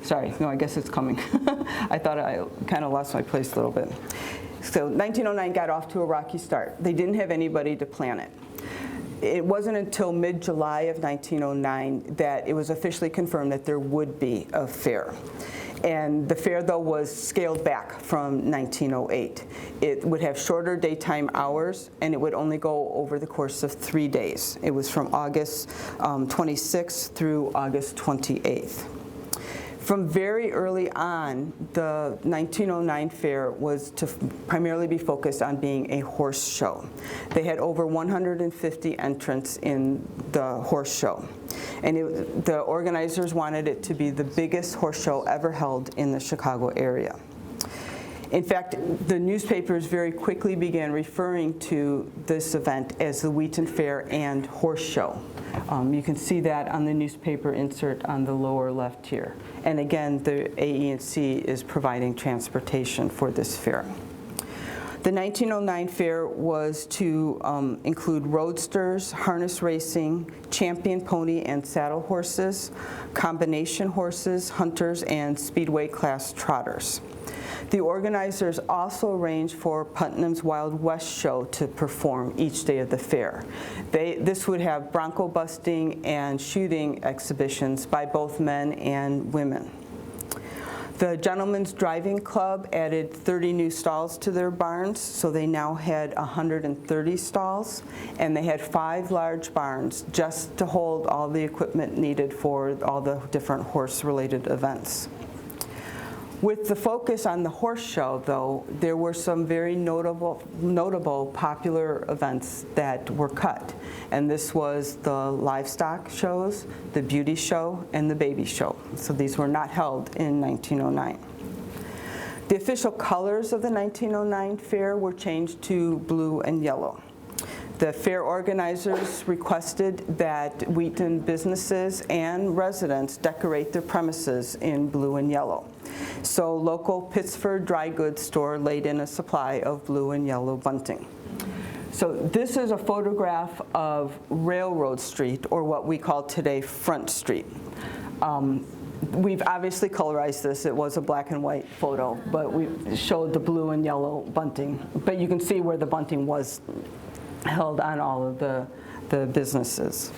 Sorry, no, I guess it's coming. I thought I kind of lost my place a little bit. So 1909 got off to a rocky start. They didn't have anybody to plan it. It wasn't until mid-July of 1909 that it was officially confirmed that there would be a fair. And the fair, though, was scaled back from 1908. It would have shorter daytime hours, and it would only go over the course of 3 days. It was from August 26th through August 28th. From very early on, the 1909 fair was to primarily be focused on being a horse show. They had over 150 entrants in the horse show. And the organizers wanted it to be the biggest horse show ever held in the Chicago area. In fact, the newspapers very quickly began referring to this event as the Wheaton Fair and Horse Show. You can see that on the newspaper insert on the lower left here. And again, the AE&C is providing transportation for this fair. The 1909 fair was to include roadsters, harness racing, champion pony and saddle horses, combination horses, hunters, and speedway class trotters. The organizers also arranged for Putnam's Wild West show to perform each day of the fair. This would have bronco busting and shooting exhibitions by both men and women. The Gentleman's Driving Club added 30 new stalls to their barns, so they now had 130 stalls, and they had 5 large barns just to hold all the equipment needed for all the different horse-related events. With the focus on the horse show, though, there were some very notable popular events that were cut. And this was the livestock shows, the beauty show, and the baby show. So these were not held in 1909. The official colors of the 1909 fair were changed to blue and yellow. The fair organizers requested that Wheaton businesses and residents decorate their premises in blue and yellow. So local Pittsford dry goods store laid in a supply of blue and yellow bunting. So this is a photograph of Railroad Street, or what we call today Front Street. We've obviously colorized this. It was a black and white photo, but we showed the blue and yellow bunting. But you can see where the bunting was held on all of the businesses.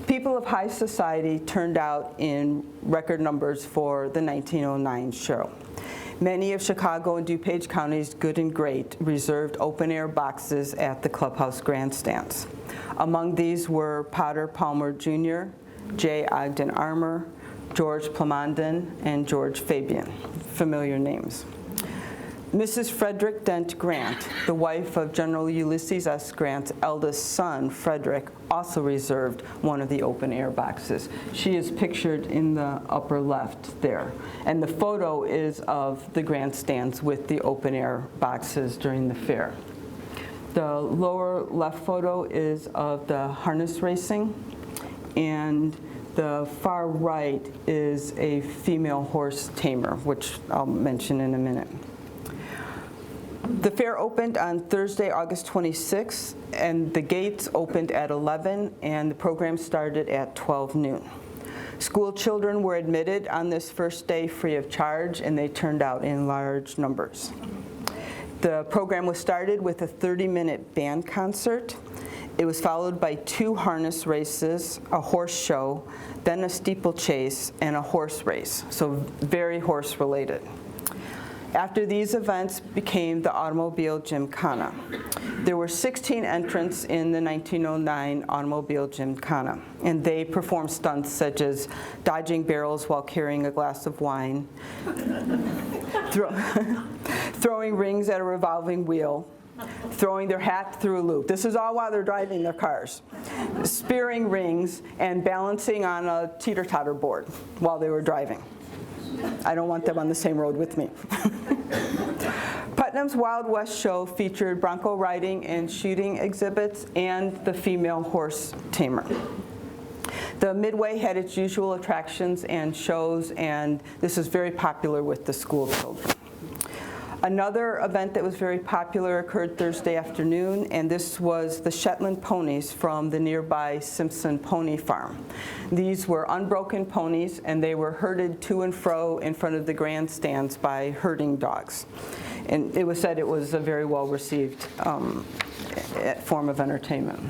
People of high society turned out in record numbers for the 1909 show. Many of Chicago and DuPage County's good and great reserved open-air boxes at the clubhouse grandstands. Among these were Potter Palmer Jr., J. Ogden Armour, George Plamondon, and George Fabian, familiar names. Mrs. Frederick Dent Grant, the wife of General Ulysses S. Grant's eldest son, Frederick, also reserved one of the open-air boxes. She is pictured in the upper left there. And the photo is of the grandstands with the open-air boxes during the fair. The lower left photo is of the harness racing, and the far right is a female horse tamer, which I'll mention in a minute. The fair opened on Thursday, August 26th, and the gates opened at 11, and the program started at 12 noon. School children were admitted on this first day free of charge, and they turned out in large numbers. The program was started with a 30-minute band concert. It was followed by 2 harness races, a horse show, then a steeplechase, and a horse race, so very horse-related. After these events became the Automobile Gymkhana. There were 16 entrants in the 1909 Automobile Gymkhana, and they performed stunts such as dodging barrels while carrying a glass of wine, throwing rings at a revolving wheel, throwing their hat through a loop. This is all while they're driving their cars. Spearing rings and balancing on a teeter-totter board while they were driving. I don't want them on the same road with me. Putnam's Wild West show featured bronco riding and shooting exhibits and the female horse tamer. The Midway had its usual attractions and shows, and this is very popular with the school children. Another event that was very popular occurred Thursday afternoon, and this was the Shetland ponies from the nearby Simpson Pony Farm. These were unbroken ponies, and they were herded to and fro in front of the grandstands by herding dogs. And it was said it was a very well-received form of entertainment.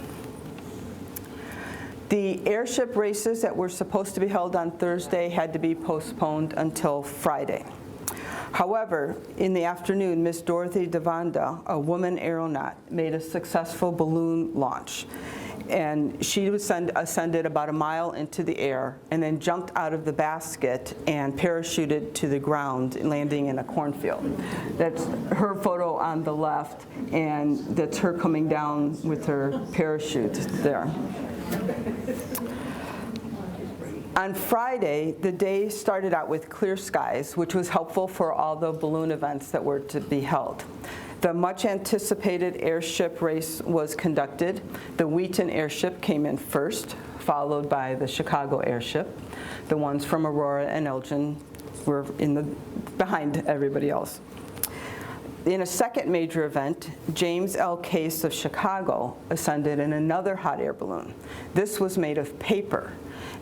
The airship races that were supposed to be held on Thursday had to be postponed until Friday. However, in the afternoon, Miss Dorothy Devanda, a woman aeronaut, made a successful balloon launch. And she ascended about a mile into the air and then jumped out of the basket and parachuted to the ground, landing in a cornfield. That's her photo on the left, and that's her coming down with her parachute there. On Friday, the day started out with clear skies, which was helpful for all the balloon events that were to be held. The much anticipated airship race was conducted. The Wheaton airship came in first, followed by the Chicago airship. The ones from Aurora and Elgin were behind everybody else. In a second major event, James L. Case of Chicago ascended in another hot air balloon. This was made of paper.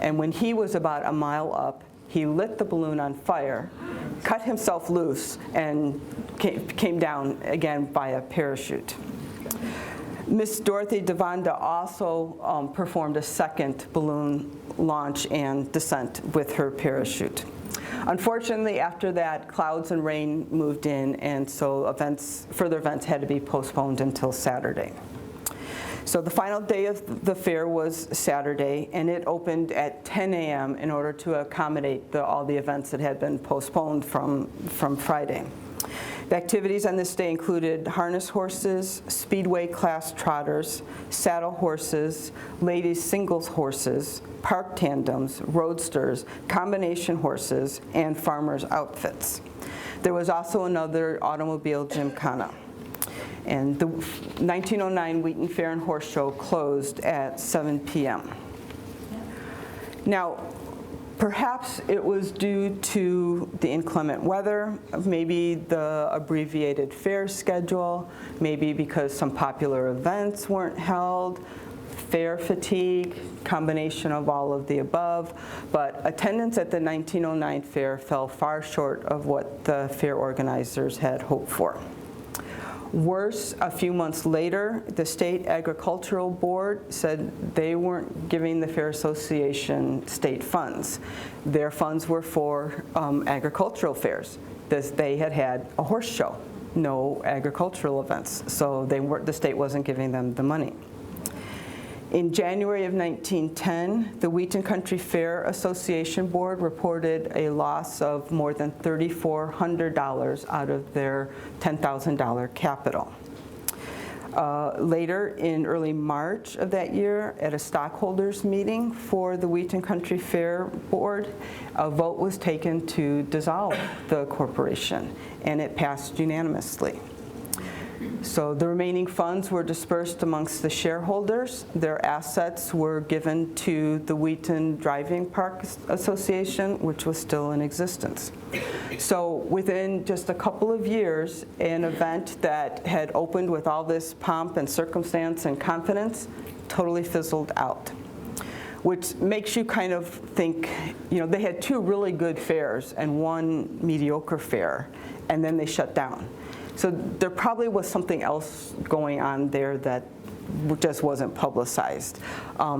And when he was about a mile up, he lit the balloon on fire, cut himself loose, and came down again via parachute. Miss Dorothy Devanda also performed a second balloon launch and descent with her parachute. Unfortunately, after that, clouds and rain moved in, and so further events had to be postponed until Saturday. So the final day of the fair was Saturday, and it opened at 10 a.m. in order to accommodate all the events that had been postponed from Friday. The activities on this day included harness horses, speedway class trotters, saddle horses, ladies singles horses, park tandems, roadsters, combination horses, and farmers' outfits. There was also another automobile gymkhana. And the 1909 Wheaton Fair and Horse Show closed at 7 p.m. Now, perhaps it was due to the inclement weather, maybe the abbreviated fair schedule, maybe because some popular events weren't held, fair fatigue, combination of all of the above, but attendance at the 1909 fair fell far short of what the fair organizers had hoped for. Worse, a few months later, the State Agricultural Board said they weren't giving the Fair Association state funds. Their funds were for agricultural fairs. They had had a horse show, no agricultural events, so the state wasn't giving them the money. In January of 1910, the Wheaton Country Fair Association Board reported a loss of more than $3,400 out of their $10,000 capital. Later, in early March of that year, at a stockholders meeting for the Wheaton Country Fair Board, a vote was taken to dissolve the corporation, and it passed unanimously. So the remaining funds were dispersed amongst the shareholders. Their assets were given to the Wheaton Driving Park Association, which was still in existence. So within just a couple of years, an event that had opened with all this pomp and circumstance and confidence totally fizzled out, which makes you kind of think, you know, they had two really good fairs and one mediocre fair, and then they shut down. So there probably was something else going on there that just wasn't publicized.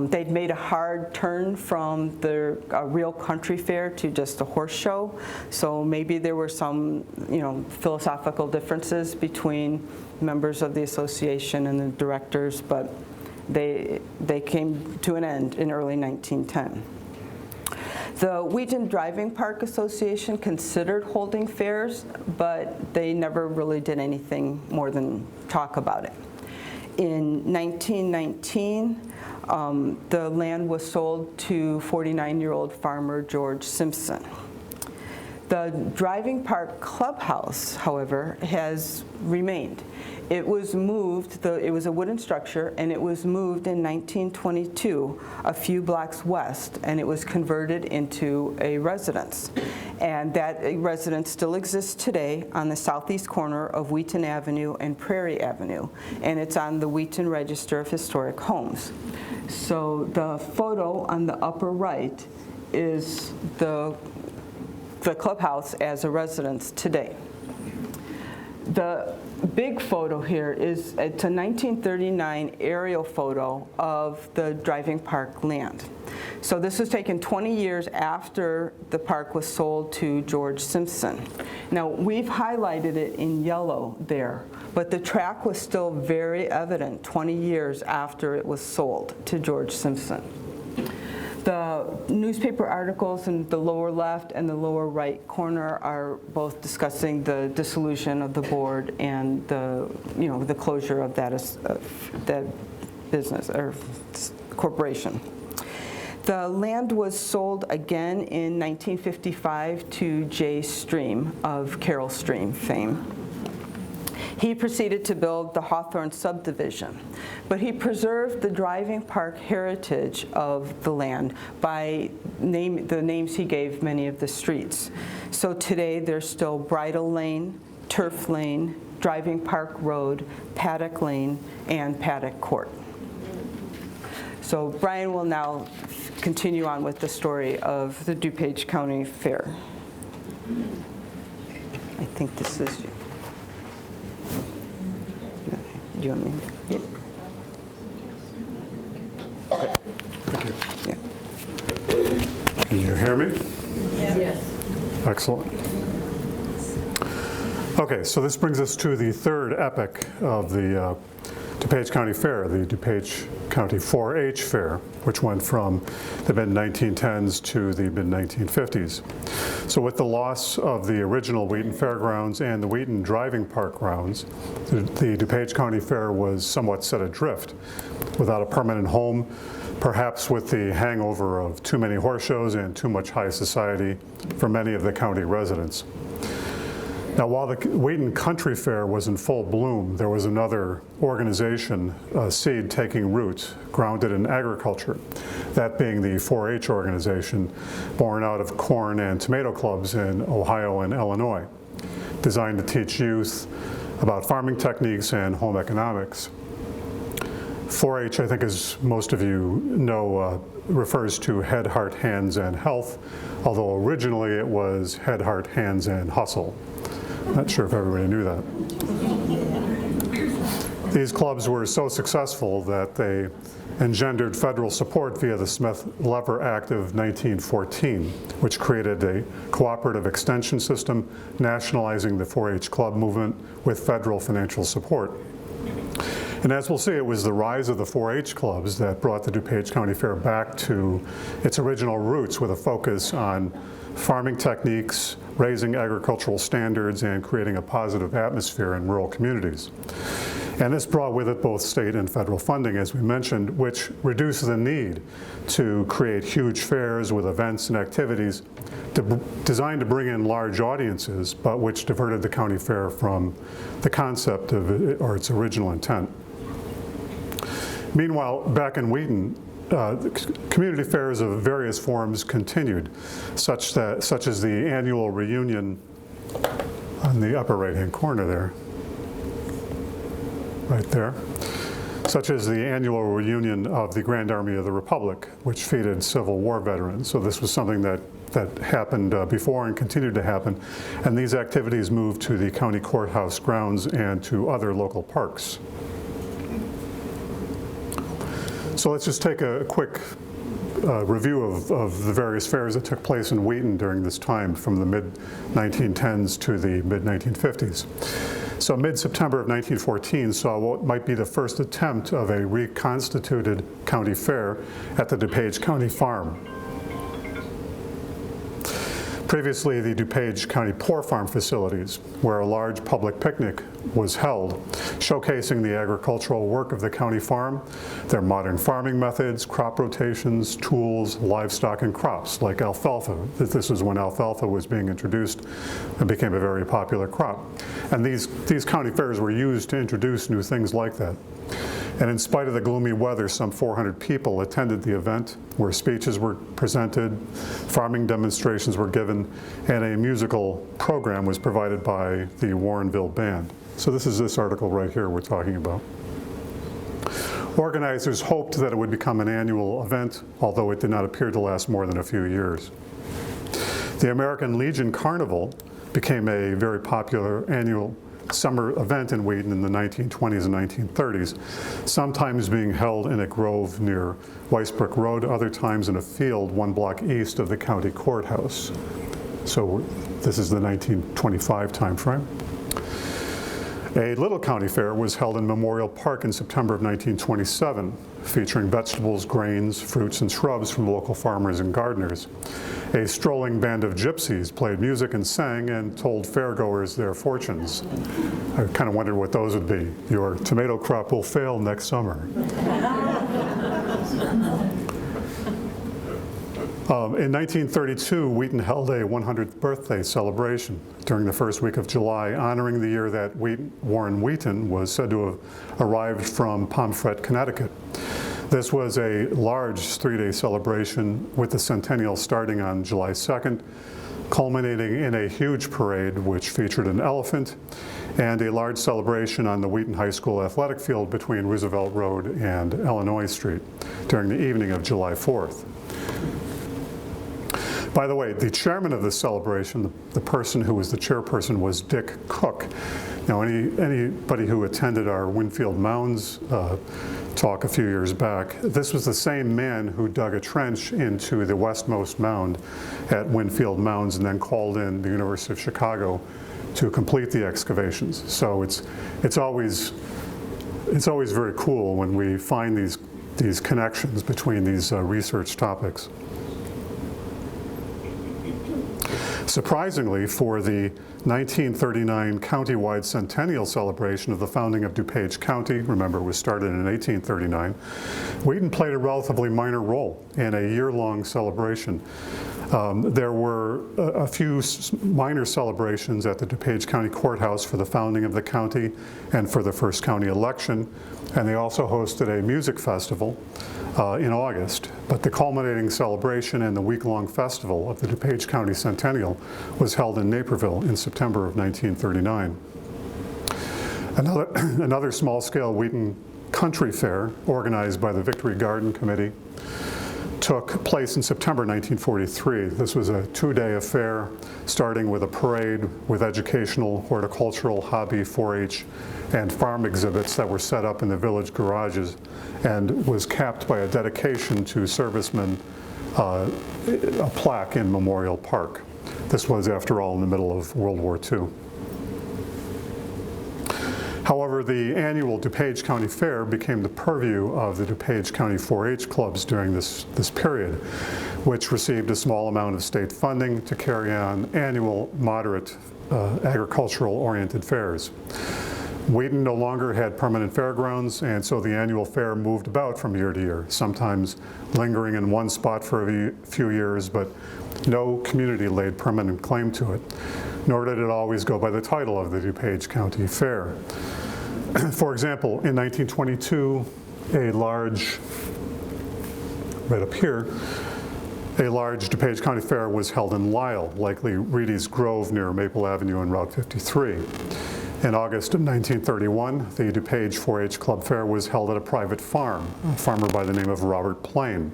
They'd made a hard turn from the real country fair to just a horse show. So maybe there were some, you know, philosophical differences between members of the association and the directors, but they came to an end in early 1910. The Wheaton Driving Park Association considered holding fairs, but they never really did anything more than talk about it. In 1919, the land was sold to 49-year-old farmer George Simpson. The driving park clubhouse, however, has remained. It was moved, it was a wooden structure, and it was moved in 1922 a few blocks west, and it was converted into a residence. And that residence still exists today on the southeast corner of Wheaton Avenue and Prairie Avenue, and it's on the Wheaton Register of Historic Homes. So the photo on the upper right is the clubhouse as a residence today. The big photo here it's a 1939 aerial photo of the driving park land. So this was taken 20 years after the park was sold to George Simpson. Now we've highlighted it in yellow there, but the track was still very evident 20 years after it was sold to George Simpson. The newspaper articles in the lower left and the lower right corner are both discussing the dissolution of the board and the closure of that business or corporation. The land was sold again in 1955 to Jay Stream of Carroll Stream fame. He proceeded to build the Hawthorne subdivision, but he preserved the driving park heritage of the land by the names he gave many of the streets. So today there's still Bridle Lane, Turf Lane, Driving Park Road, Paddock Lane, and Paddock Court. So Brian will now continue on with the story of the DuPage County Fair. I think this is you. Do you want me? Yep. Okay. Thank you. Yeah. Can you hear me? Yes. Excellent. Okay, so this brings us to the third epic of the DuPage County Fair, the DuPage County 4-H Fair, which went from the mid-1910s to the mid-1950s. So with the loss of the original Wheaton Fairgrounds and the Wheaton Driving Park grounds, the DuPage County Fair was somewhat set adrift without a permanent home, perhaps with the hangover of too many horse shows and too much high society for many of the county residents. Now, while the Wheaton Country Fair was in full bloom, there was another organization, seed taking root, grounded in agriculture, that being the 4-H organization, born out of corn and tomato clubs in Ohio and Illinois, designed to teach youth about farming techniques and home economics. 4-H, I think, as most of you know, refers to head, heart, hands, and health, although originally it was head, heart, hands, and hustle. Not sure if everybody knew that. These clubs were so successful that they engendered federal support via the Smith-Lever Act of 1914, which created a cooperative extension system nationalizing the 4-H club movement with federal financial support. And as we'll see, it was the rise of the 4-H clubs that brought the DuPage County Fair back to its original roots with a focus on farming techniques, raising agricultural standards, and creating a positive atmosphere in rural communities. And this brought with it both state and federal funding, as we mentioned, which reduced the need to create huge fairs with events and activities designed to bring in large audiences, but which diverted the county fair from the concept of it, or its original intent. Meanwhile, back in Wheaton, community fairs of various forms continued, such as the annual reunion on the upper right-hand corner there, right there, such as the annual reunion of the Grand Army of the Republic, which feted Civil War veterans. So this was something that happened before and continued to happen. And these activities moved to the county courthouse grounds and to other local parks. So let's just take a quick review of the various fairs that took place in Wheaton during this time from the mid-1910s to the mid-1950s. So mid-September of 1914 saw what might be the first attempt of a reconstituted county fair at the DuPage County Farm. Previously, the DuPage County Poor Farm facilities, where a large public picnic was held, showcasing the agricultural work of the county farm, their modern farming methods, crop rotations, tools, livestock, and crops, like alfalfa. This is when alfalfa was being introduced and became a very popular crop. And these county fairs were used to introduce new things like that. And in spite of the gloomy weather, some 400 people attended the event, where speeches were presented, farming demonstrations were given, and a musical program was provided by the Warrenville Band. So this is this article right here we're talking about. Organizers hoped that it would become an annual event, although it did not appear to last more than a few years. The American Legion Carnival became a very popular annual summer event in Wheaton in the 1920s and 1930s, sometimes being held in a grove near Weisbrook Road, other times in a field 1 block east of the county courthouse. So this is the 1925 timeframe. A little county fair was held in Memorial Park in September of 1927, featuring vegetables, grains, fruits, and shrubs from local farmers and gardeners. A strolling band of gypsies played music and sang and told fairgoers their fortunes. I kind of wondered what those would be. Your tomato crop will fail next summer. In 1932, Wheaton held a 100th birthday celebration during the first week of July, honoring the year that Warren Wheaton was said to have arrived from Pomfret, Connecticut. This was a large 3-day celebration with the centennial starting on July 2nd, culminating in a huge parade which featured an elephant and a large celebration on the Wheaton High School athletic field between Roosevelt Road and Illinois Street during the evening of July 4th. By the way, the chairman of this celebration, the person who was the chairperson, was Dick Cook. Now, anybody who attended our Winfield Mounds talk a few years back, this was the same man who dug a trench into the westmost mound at Winfield Mounds and then called in the University of Chicago to complete the excavations. So it's always very cool when we find these connections between these research topics. Surprisingly, for the 1939 countywide centennial celebration of the founding of DuPage County, remember it was started in 1839, Wheaton played a relatively minor role in a year-long celebration. There were a few minor celebrations at the DuPage County Courthouse for the founding of the county and for the first county election, and they also hosted a music festival in August. But the culminating celebration and the week-long festival of the DuPage County Centennial was held in Naperville in September of 1939. Another small-scale Wheaton Country Fair, organized by the Victory Garden Committee, took place in September 1943. This was a 2-day affair, starting with a parade with educational, horticultural, hobby, 4-H, and farm exhibits that were set up in the village garages, and was capped by a dedication to servicemen, a plaque in Memorial Park. This was, after all, in the middle of World War II. However, the annual DuPage County Fair became the purview of the DuPage County 4-H clubs during this period, which received a small amount of state funding to carry on annual moderate agricultural-oriented fairs. Wheaton no longer had permanent fairgrounds, and so the annual fair moved about from year to year, sometimes lingering in one spot for a few years, but no community laid permanent claim to it, nor did it always go by the title of the DuPage County Fair. For example, in 1922, a large, right up here, a large DuPage County Fair was held in Lisle, likely Reedy's Grove near Maple Avenue and Route 53. In August of 1931, the DuPage 4-H Club Fair was held at a private farm, a farmer by the name of Robert Plain.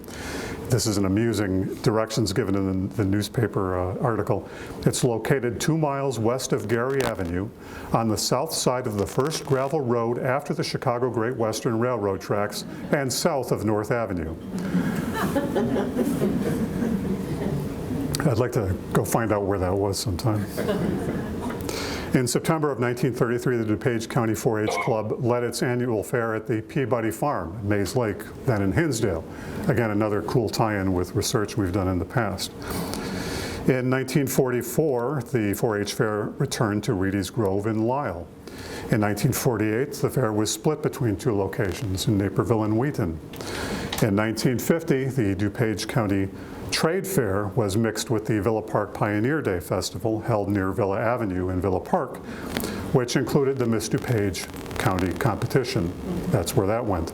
This is an amusing directions given in the newspaper article. It's located 2 miles west of Gary Avenue on the south side of the first gravel road after the Chicago Great Western Railroad tracks and south of North Avenue. I'd like to go find out where that was sometime. In September of 1933, the DuPage County 4-H Club led its annual fair at the Peabody Farm, Mays Lake, then in Hinsdale. Again, another cool tie-in with research we've done in the past. In 1944, the 4-H fair returned to Reedy's Grove in Lisle. In 1948, the fair was split between 2 locations, in Naperville and Wheaton. In 1950, the DuPage County Trade Fair was mixed with the Villa Park Pioneer Day Festival held near Villa Avenue in Villa Park, which included the Miss DuPage County competition. That's where that went.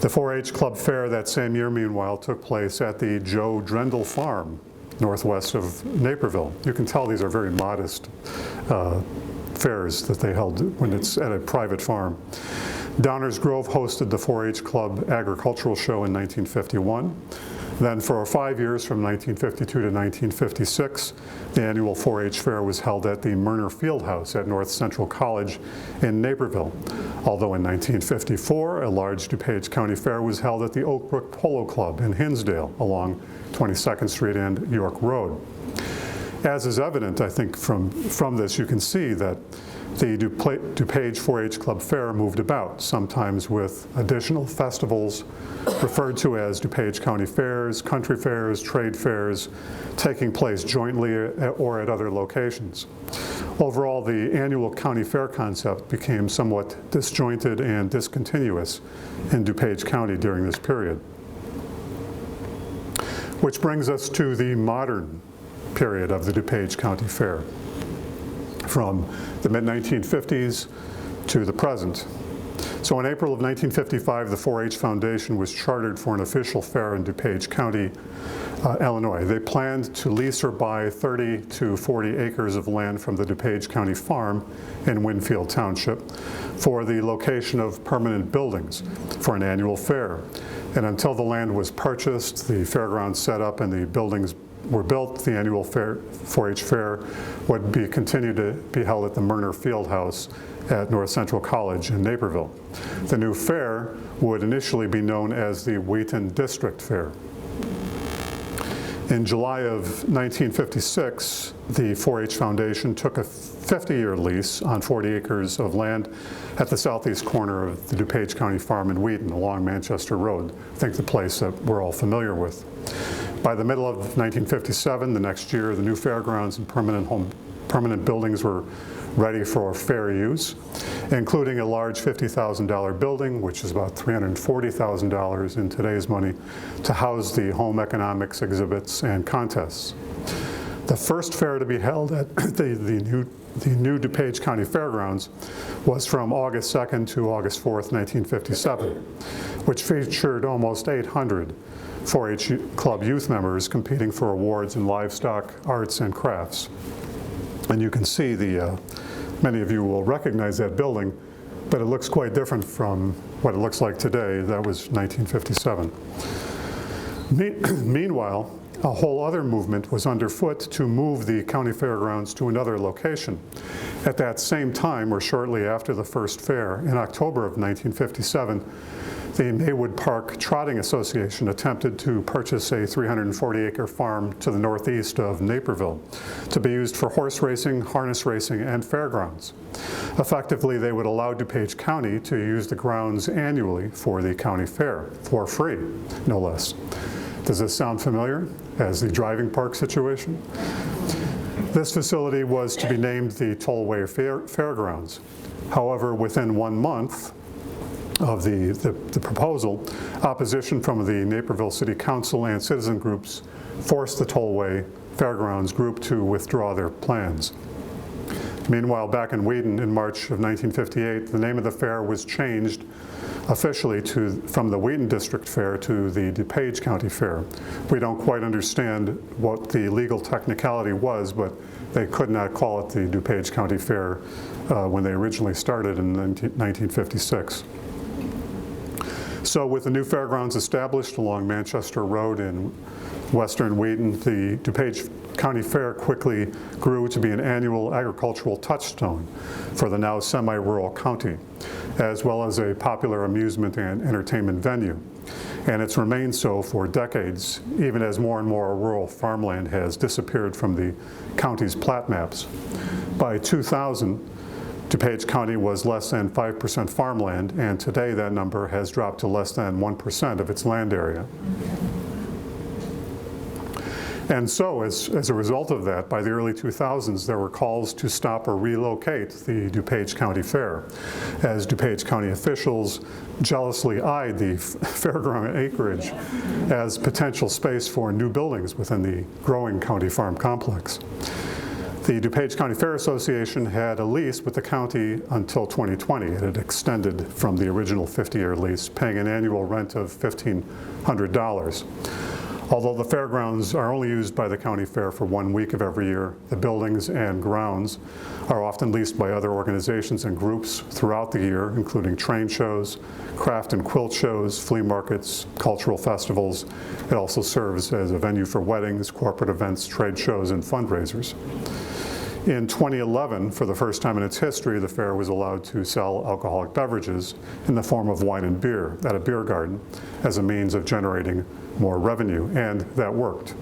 The 4-H Club Fair that same year, meanwhile, took place at the Joe Drendel Farm, northwest of Naperville. You can tell these are very modest fairs that they held when it's at a private farm. Downers Grove hosted the 4-H Club Agricultural Show in 1951. Then for 5 years, from 1952 to 1956, the annual 4-H fair was held at the Murner Fieldhouse at North Central College in Naperville. Although in 1954, a large DuPage County fair was held at the Oak Brook Polo Club in Hinsdale along 22nd Street and York Road. As is evident, I think, from this, you can see that the DuPage 4-H Club Fair moved about, sometimes with additional festivals referred to as DuPage County Fairs, country fairs, trade fairs, taking place jointly or at other locations. Overall, the annual county fair concept became somewhat disjointed and discontinuous in DuPage County during this period. Which brings us to the modern period of the DuPage County Fair, from the mid-1950s to the present. So in April of 1955, the 4-H Foundation was chartered for an official fair in DuPage County, Illinois. They planned to lease or buy 30 to 40 acres of land from the DuPage County Farm in Winfield Township for the location of permanent buildings for an annual fair. And until the land was purchased, the fairgrounds set up, and the buildings were built, the annual 4-H fair would continue to be held at the Murner Fieldhouse at North Central College in Naperville. The new fair would initially be known as the Wheaton District Fair. In July of 1956, the 4-H Foundation took a 50-year lease on 40 acres of land at the southeast corner of the DuPage County Farm in Wheaton along Manchester Road. I think the place that we're all familiar with. By the middle of 1957, the next year, the new fairgrounds and permanent buildings were ready for fair use, including a large $50,000 building, which is about $340,000 in today's money, to house the home economics exhibits and contests. The first fair to be held at the new DuPage County Fairgrounds was from August 2nd to August 4th, 1957, which featured almost 800 4-H Club youth members competing for awards in livestock, arts, and crafts. And you can see many of you will recognize that building, but it looks quite different from what it looks like today. That was 1957. Meanwhile, a whole other movement was underfoot to move the county fairgrounds to another location. At that same time, or shortly after the first fair, in October of 1957, the Maywood Park Trotting Association attempted to purchase a 340-acre farm to the northeast of Naperville to be used for horse racing, harness racing, and fairgrounds. Effectively, they would allow DuPage County to use the grounds annually for the county fair, for free, no less. Does this sound familiar as the driving park situation? This facility was to be named the Tollway Fairgrounds. However, within 1 month of the proposal, opposition from the Naperville City Council and citizen groups forced the Tollway Fairgrounds group to withdraw their plans. Meanwhile, back in Wheaton in March of 1958, the name of the fair was changed officially from the Wheaton District Fair to the DuPage County Fair. We don't quite understand what the legal technicality was, but they could not call it the DuPage County Fair when they originally started in 1956. So with the new fairgrounds established along Manchester Road in western Wheaton, the DuPage County Fair quickly grew to be an annual agricultural touchstone for the now semi-rural county, as well as a popular amusement and entertainment venue. And it's remained so for decades, even as more and more rural farmland has disappeared from the county's plat maps. By 2000, DuPage County was less than 5% farmland, and today that number has dropped to less than 1% of its land area. And so, as a result of that, by the early 2000s, there were calls to stop or relocate the DuPage County Fair, as DuPage County officials jealously eyed the fairground acreage as potential space for new buildings within the growing county farm complex. The DuPage County Fair Association had a lease with the county until 2020. It had extended from the original 50-year lease, paying an annual rent of $1,500. Although the fairgrounds are only used by the county fair for 1 week of every year, the buildings and grounds are often leased by other organizations and groups throughout the year, including train shows, craft and quilt shows, flea markets, cultural festivals. It also serves as a venue for weddings, corporate events, trade shows, and fundraisers. In 2011, for the first time in its history, the fair was allowed to sell alcoholic beverages in the form of wine and beer at a beer garden as a means of generating more revenue, and that worked.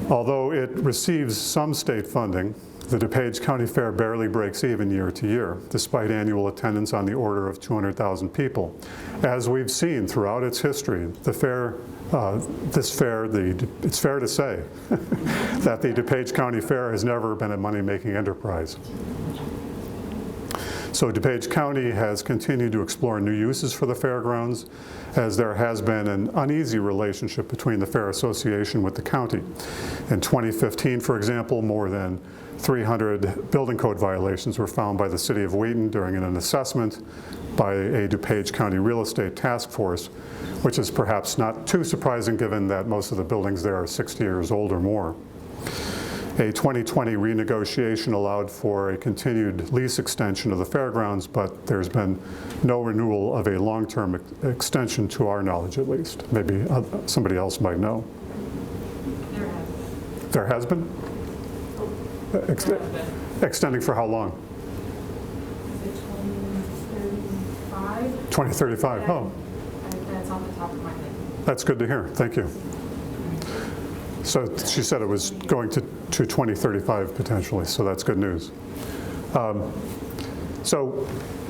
Although it receives some state funding, the DuPage County Fair barely breaks even year to year, despite annual attendance on the order of 200,000 people. As we've seen throughout its history, the fair, it's fair to say that the DuPage County Fair has never been a money-making enterprise. So DuPage County has continued to explore new uses for the fairgrounds, as there has been an uneasy relationship between the Fair Association with the county. In 2015, for example, more than 300 building code violations were found by the City of Wheaton during an assessment by a DuPage County real estate task force, which is perhaps not too surprising given that most of the buildings there are 60 years old or more. A 2020 renegotiation allowed for a continued lease extension of the fairgrounds, but there's been no renewal of a long-term extension to our knowledge, at least. Maybe somebody else might know. There has been? Extending for how long? 2035. 2035, oh. That's off the top of my head. That's good to hear, thank you. So she said it was going to 2035 potentially, so that's good news. So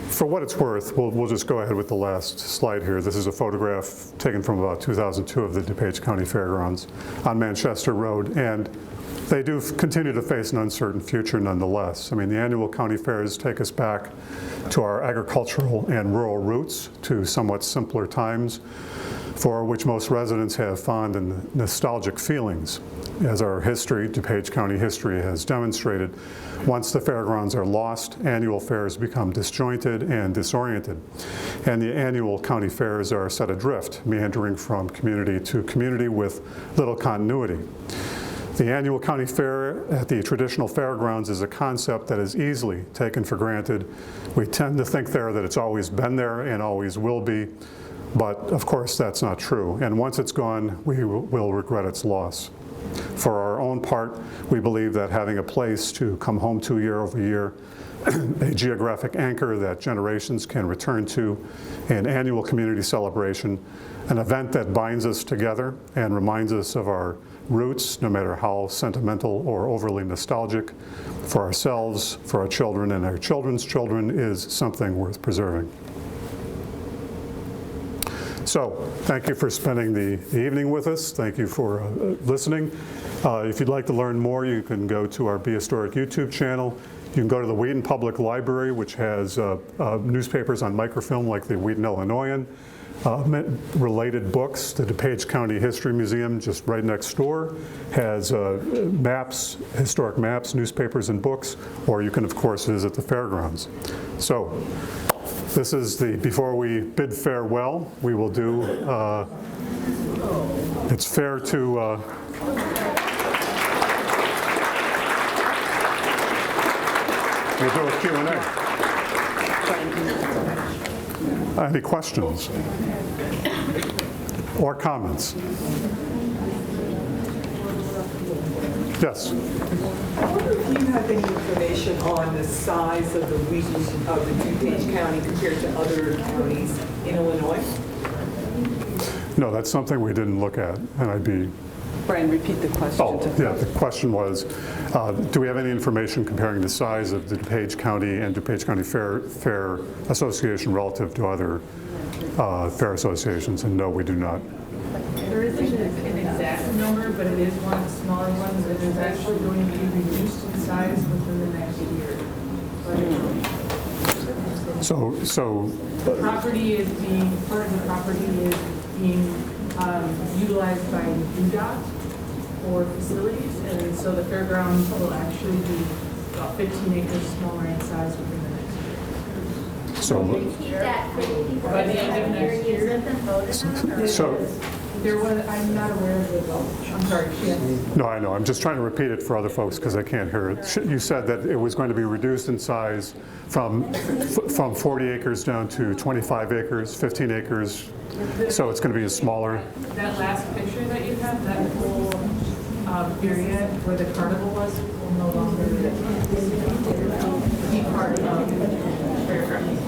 for what it's worth, we'll just go ahead with the last slide here. This is a photograph taken from about 2002 of the DuPage County Fairgrounds on Manchester Road, and they do continue to face an uncertain future nonetheless. I mean, the annual county fairs take us back to our agricultural and rural roots, to somewhat simpler times, for which most residents have fond and nostalgic feelings. As our history, DuPage County history, has demonstrated, once the fairgrounds are lost, annual fairs become disjointed and disoriented. And the annual county fairs are set adrift, meandering from community to community with little continuity. The annual county fair at the traditional fairgrounds is a concept that is easily taken for granted. We tend to think there that it's always been there and always will be. But of course, that's not true. And once it's gone, we will regret its loss. For our own part, we believe that having a place to come home to year over year, a geographic anchor that generations can return to, an annual community celebration, an event that binds us together and reminds us of our roots, no matter how sentimental or overly nostalgic, for ourselves, for our children, and our children's children, is something worth preserving. So, thank you for spending the evening with us. Thank you for listening. If you'd like to learn more, you can go to our Be Historic YouTube channel. You can go to the Wheaton Public Library, which has newspapers on microfilm like the Wheaton Illinoisan, related books. The DuPage County History Museum, just right next door, has maps, historic maps, newspapers, and books, or you can, of course, visit the Fairgrounds. So, this is before we bid farewell, we will do, it's fair to, we'll do a Q&A. Any questions or comments? Yes. I wonder if you have any information on the size of the Wheaton, of the DuPage County compared to other counties in Illinois? No, that's something we didn't look at, and I'd be... Brian, repeat the question. Yeah, the question was, do we have any information comparing the size of the DuPage County and DuPage County Fair Association relative to other fair associations? And no, we do not. There isn't an exact number, but it is one of the smaller ones that is actually going to be reduced in size within the next year. So The property is being, part of the property is being utilized by UDOT for facilities, and so the fairgrounds will actually be about 15 acres smaller in size within the next year. So By the end of next year. There was, I'm not aware of the vote. I'm sorry, No, I know. I'm just trying to repeat it for other folks because I can't hear it. You said that it was going to be reduced in size from 40 acres down to 25 acres, 15 acres. So it's going to be a smaller. That last picture that you have, that whole area where the carnival was, will no longer be part of the fairgrounds.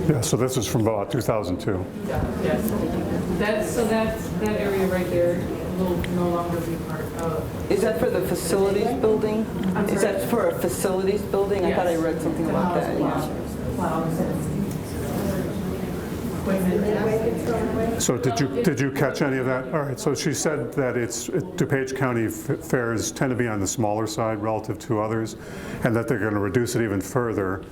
Yeah, so this is from about 2002. Yes. That area right there will no longer be part of. Is that for the facilities building? I'm Is sorry? that for a facilities building? I thought I read something about that. Yeah. Plows and equipment. So did you catch any of that? All right, so she said that DuPage County fairs tend to be on the smaller side relative to others, and that they're going to reduce it even further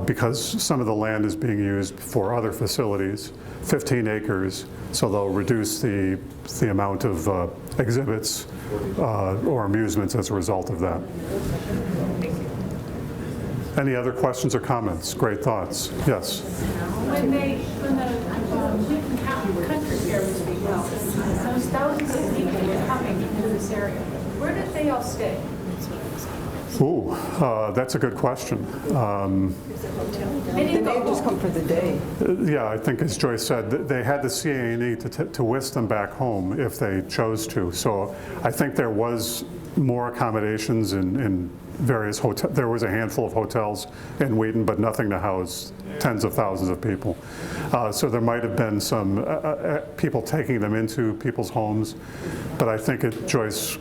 because some of the land is being used for other facilities, 15 acres, so they'll reduce the amount of exhibits or amusements as a result of that. Any other questions or comments? Great thoughts. Yes. When the Wheaton Country Fair was being held, those thousands of people were coming into this area. Where did they all stay? Ooh, that's a good question. They They didn't may go just home. come for the day. Yeah, I think as Joyce said, they had the CA&E to whisk them back home if they chose to. So I think there was more accommodations in various hotels. There was a handful of hotels in Wheaton, but nothing to house tens of thousands of people. So there might have been some people taking them into people's homes, but I think Joyce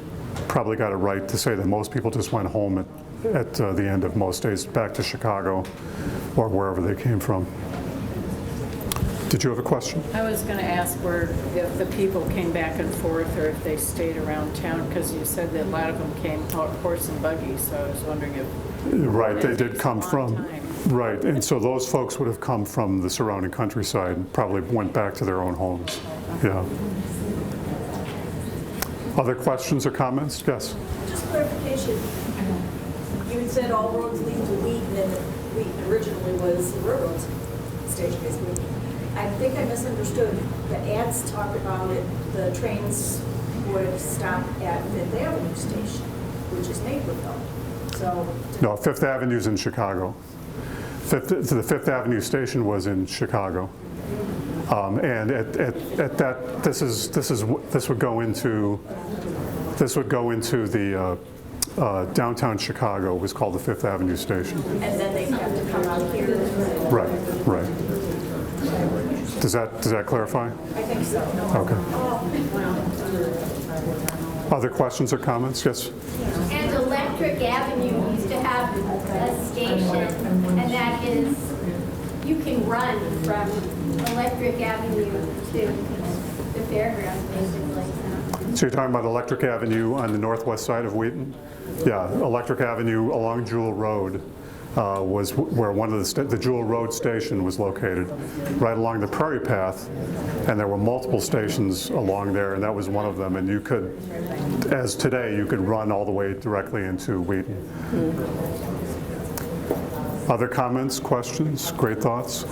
probably got it right to say that most people just went home at the end of most days, back to Chicago or wherever they came from. Did you have a question? I was going to ask if the people came back and forth or if they stayed around town, because you said that a lot of them came horse and buggy, so I was wondering if... Right, they did takes come a long from, time. right, and so those folks would have come from the surrounding countryside and probably went back to their own homes. Yeah. Other questions or comments? Yes. Just clarification. You had said all roads lead to Wheaton, and Wheaton originally was the railroad station, basically. I think I misunderstood. The ads talk about it, the trains would stop at Fifth Avenue Station, which is Naperville. So, No, Fifth Avenue's in Chicago. the Fifth Avenue station was in Chicago. And at that, this would go into the downtown Chicago, was called the Fifth Avenue station. And then they have to come out here. Right, right. Does that clarify? I think so. Okay. Other questions or comments? Yes? And Electric Avenue used to have a station, and that is, you can run from Electric Avenue to the Fairgrounds, basically. So you're talking about Electric Avenue on the northwest side of Wheaton? Yeah, Electric Avenue along Jewel Road was where one of the Jewel Road station was located, right along the Prairie Path, and there were multiple stations along there, and that was one of them. And you could, as today, you could run all the way directly into Wheaton. Other comments, questions, great thoughts?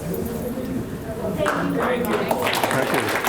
Thank you very much. Thank you.